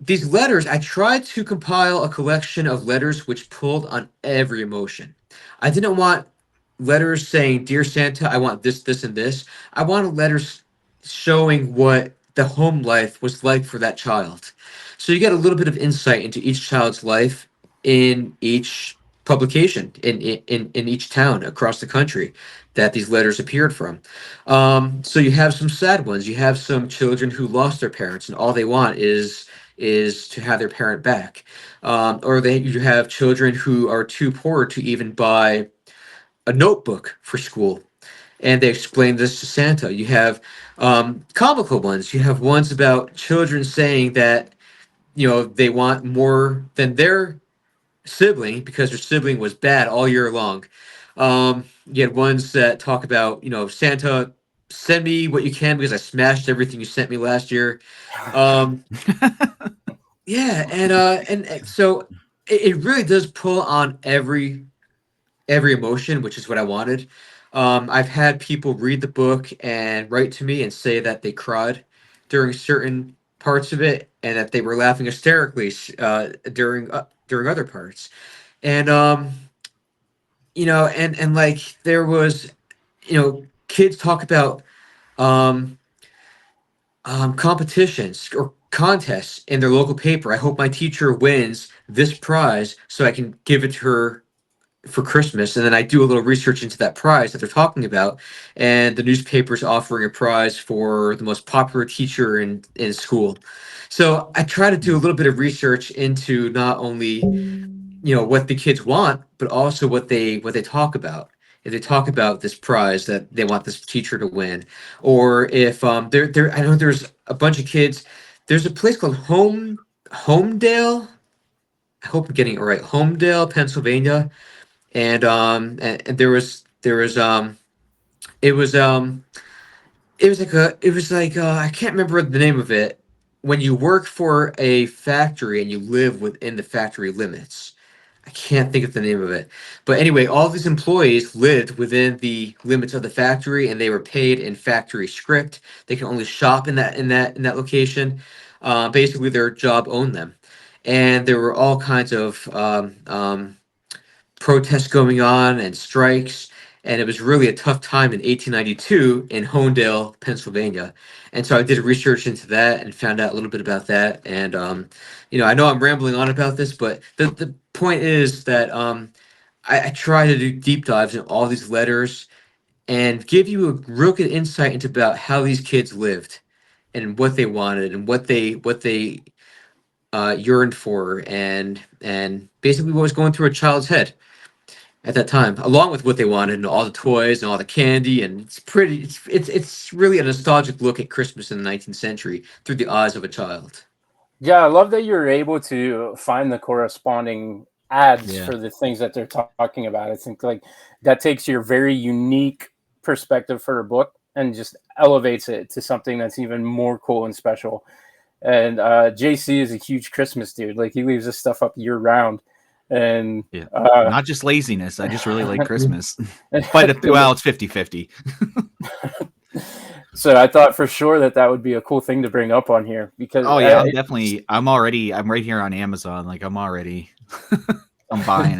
these letters, I tried to compile a collection of letters which pulled on every emotion. I didn't want letters saying, "Dear Santa, I want this, this, and this." I wanted letters showing what the home life was like for that child. So you get a little bit of insight into each child's life in each publication in each town across the country that these letters appeared from. So you have some sad ones. You have some children who lost their parents, and all they want is to have their parent back. Or you have children who are too poor to even buy a notebook for school, and they explain this to Santa. You have comical ones. You have ones about children saying that they want more than their sibling because their sibling was bad all year long. You had ones that talk about, Santa, send me what you can because I smashed everything you sent me last year. Um, yeah, and so it really does pull on every emotion, which is what I wanted. I've had people read the book and write to me and say that they cried during certain parts of it and that they were laughing hysterically during other parts. And and like there was, kids talk about um, competitions or contests in their local paper. I hope my teacher wins this prize so I can give it to her for Christmas. And then I do a little research into that prize that they're talking about, and the newspaper's offering a prize for the most popular teacher in school. So I try to do a little bit of research into not only what the kids want, but also what they talk about. If they talk about this prize that they want this teacher to win, or if there I know there's a bunch of kids. There's a place called Homedale. I hope I'm getting it right. Homedale, Pennsylvania, and there was it was I can't remember the name of it. When you work for a factory and you live within the factory limits, I can't think of the name of it. But anyway, all these employees lived within the limits of the factory, and they were paid in factory script. They can only shop in that location. Basically, their job owned them, and there were all kinds of protests going on and strikes. And it was really a tough time in 1892 in Homedale, Pennsylvania. And so I did research into that and found out a little bit about that. And, I know I'm rambling on about this, but the point is that I try to do deep dives in all these letters and give you a real good insight into about how these kids lived and what they wanted and what they yearned for and basically what was going through a child's head at that time, along with what they wanted and all the toys and all the candy. And it's really a nostalgic look at Christmas in the 19th century through the eyes of a child. Yeah, I love that you're able to find the corresponding ads Yeah. for the things that they're talking about. I think like that takes your very unique perspective for a book and just elevates it to something that's even more cool and special. And JC is a huge Christmas dude. Like he leaves this stuff up year round. And Yeah. Not just laziness. I just really like Christmas. But it's 50-50. so I thought for sure that would be a cool thing to bring up on here because Oh yeah, I'm right here on Amazon. Like I'm buying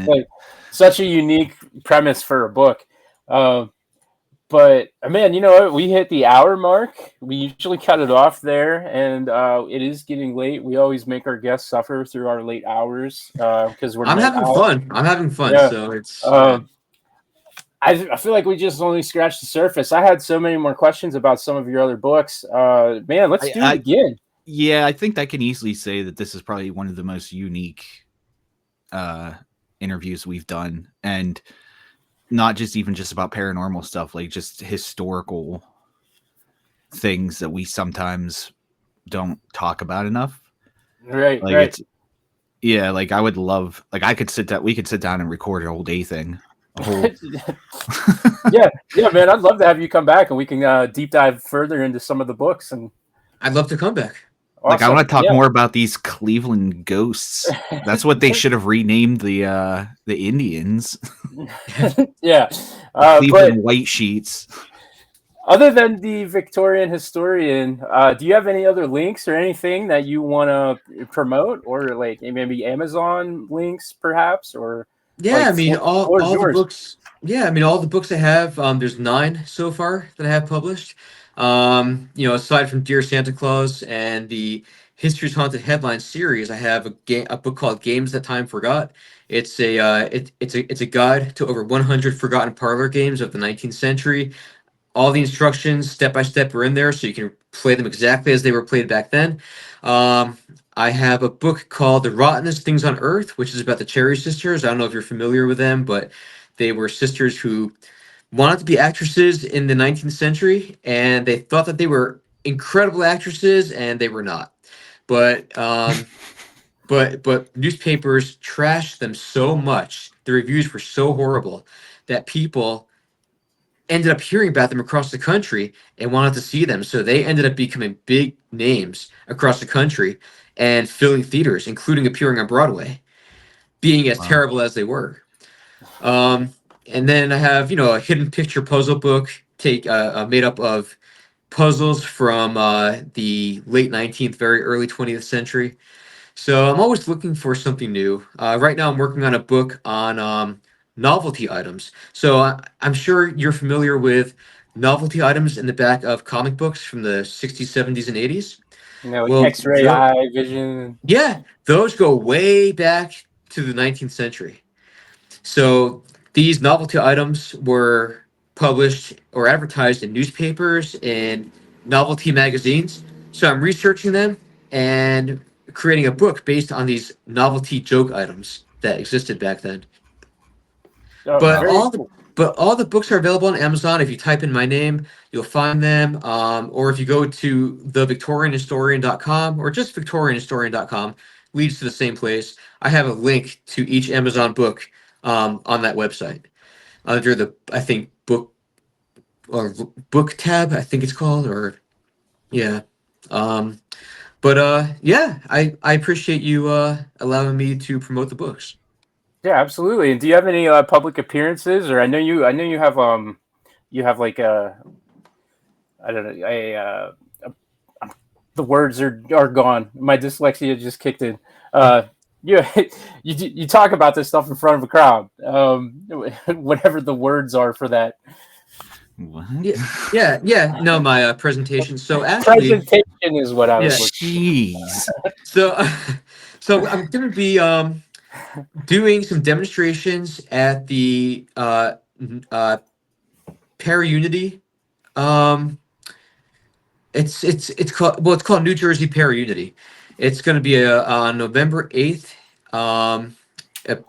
it. like such a unique premise for a book. But man, you know what? We hit the hour mark. We usually cut it off there, and it is getting late. We always make our guests suffer through our late hours because we're. I'm having fun. I'm having fun. Yeah. So it's. I feel like we just only scratched the surface. I had so many more questions about some of your other books. Man, let's do it again. Yeah, I think I can easily say that this is probably one of the most unique interviews we've done, and not just about paranormal stuff, like just historical things that we sometimes don't talk about enough. Right, like right. Like I would love, like we could sit down and record a whole day thing. yeah, man, I'd love to have you come back and we can deep dive further into some of the books. And I'd love to come back. Awesome. Like I want to talk more about these Cleveland ghosts. That's what they should have renamed the Indians. Yeah, Cleveland White Sheets. Other than the Victorian Historian, do you have any other links or anything that you want to promote, or like maybe Amazon links, perhaps, or? Yeah, Like, I mean, floor's all the yours. books. Yeah, I mean, all the books I have. There's 9 so far that I have published. Aside from Dear Santa Claus and the History's Haunted Headlines series, I have a book called Games That Time Forgot. It's a guide to over 100 forgotten parlor games of the 19th century. All the instructions, step by step, are in there, so you can play them exactly as they were played back then. Um, I have a book called The Rottenest Things on Earth, which is about the Cherry Sisters. I don't know if you're familiar with them, but they were sisters who wanted to be actresses in the 19th century, and they thought that they were incredible actresses, and they were not. But but newspapers trashed them so much, the reviews were so horrible that people ended up hearing about them across the country and wanted to see them. So they ended up becoming big names across the country and filling theaters, including appearing on Broadway, being as Wow. terrible as they were. And then I have, a hidden picture puzzle book made up of puzzles from the late 19th, very early 20th century. So I'm always looking for something new. Right now, I'm working on a book on novelty items. So I'm sure you're familiar with novelty items in the back of comic books from the 60s, 70s, and 80s. Like Well, X-ray eye vision. Yeah, those go way back to the 19th century. So these novelty items were published or advertised in newspapers and novelty magazines. So I'm researching them and creating a book based on these novelty joke items that existed back then. But all the books are available on Amazon. If you type in my name, you'll find them. Or if you go to thevictorianhistorian.com or just victorianhistorian.com, leads to the same place. I have a link to each Amazon book on that website under the book tab, I think it's called, or yeah. I appreciate you allowing me to promote the books. Yeah, absolutely. And do you have any public appearances? Or I know you have like a, I don't know, the words are gone. My dyslexia just kicked in. You talk about this stuff in front of a crowd. Whatever the words are for that. What? Yeah. No, my presentation. So actually, presentation is what I was looking Jeez. So I'm going to be doing some demonstrations at the Para-Unity. It's called New Jersey Para-Unity. It's going to be on November 8th at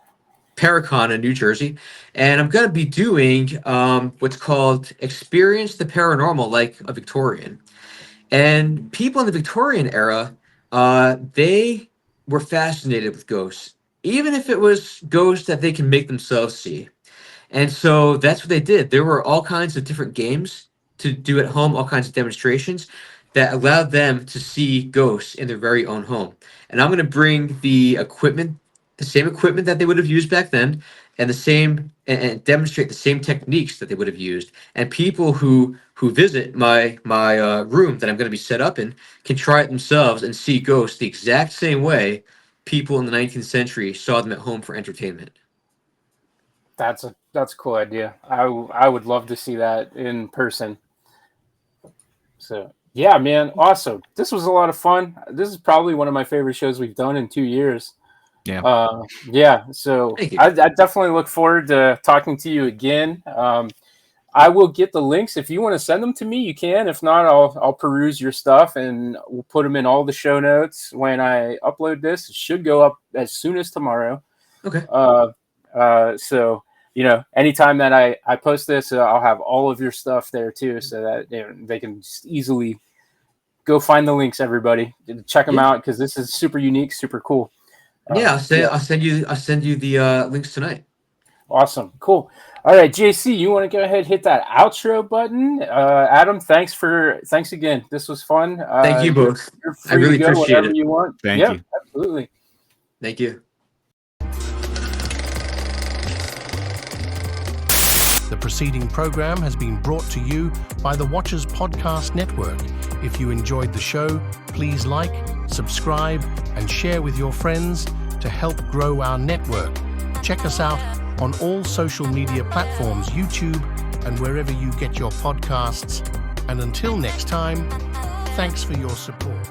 Paracon in New Jersey, and I'm going to be doing what's called Experience the Paranormal Like a Victorian. And people in the Victorian era, they were fascinated with ghosts, even if it was ghosts that they can make themselves see. And so that's what they did. There were all kinds of different games to do at home, all kinds of demonstrations that allowed them to see ghosts in their very own home. And I'm going to bring the same equipment that they would have used back then, and demonstrate the same techniques that they would have used. And people who visit my room that I'm going to be set up in can try it themselves and see ghosts the exact same way people in the 19th century saw them at home for entertainment. That's a cool idea. I would love to see that in person. So yeah, man, awesome. This was a lot of fun. This is probably one of my favorite shows we've done in 2 years. Yeah. So Thank you. I definitely look forward to talking to you again. I will get the links. If you want to send them to me, you can. If not, I'll peruse your stuff and we'll put them in all the show notes when I upload this. It should go up as soon as tomorrow. Okay. So, anytime that I post this, I'll have all of your stuff there too, so that they can just easily go find the links. Everybody, check them out because this is super unique, super cool. I'll send you the links tonight. Awesome, cool. All right, JC, you want to go ahead and hit that outro button? Adam, thanks again. This was fun. Thank you both. You're free I really to go appreciate whenever it. you want. Thank you. Absolutely. Thank you. The preceding program has been brought to you by the Watchers Podcast Network. If you enjoyed the show, please like, subscribe, and share with your friends to help grow our network. Check us out on all social media platforms, YouTube, and wherever you get your podcasts. And until next time, thanks for your support.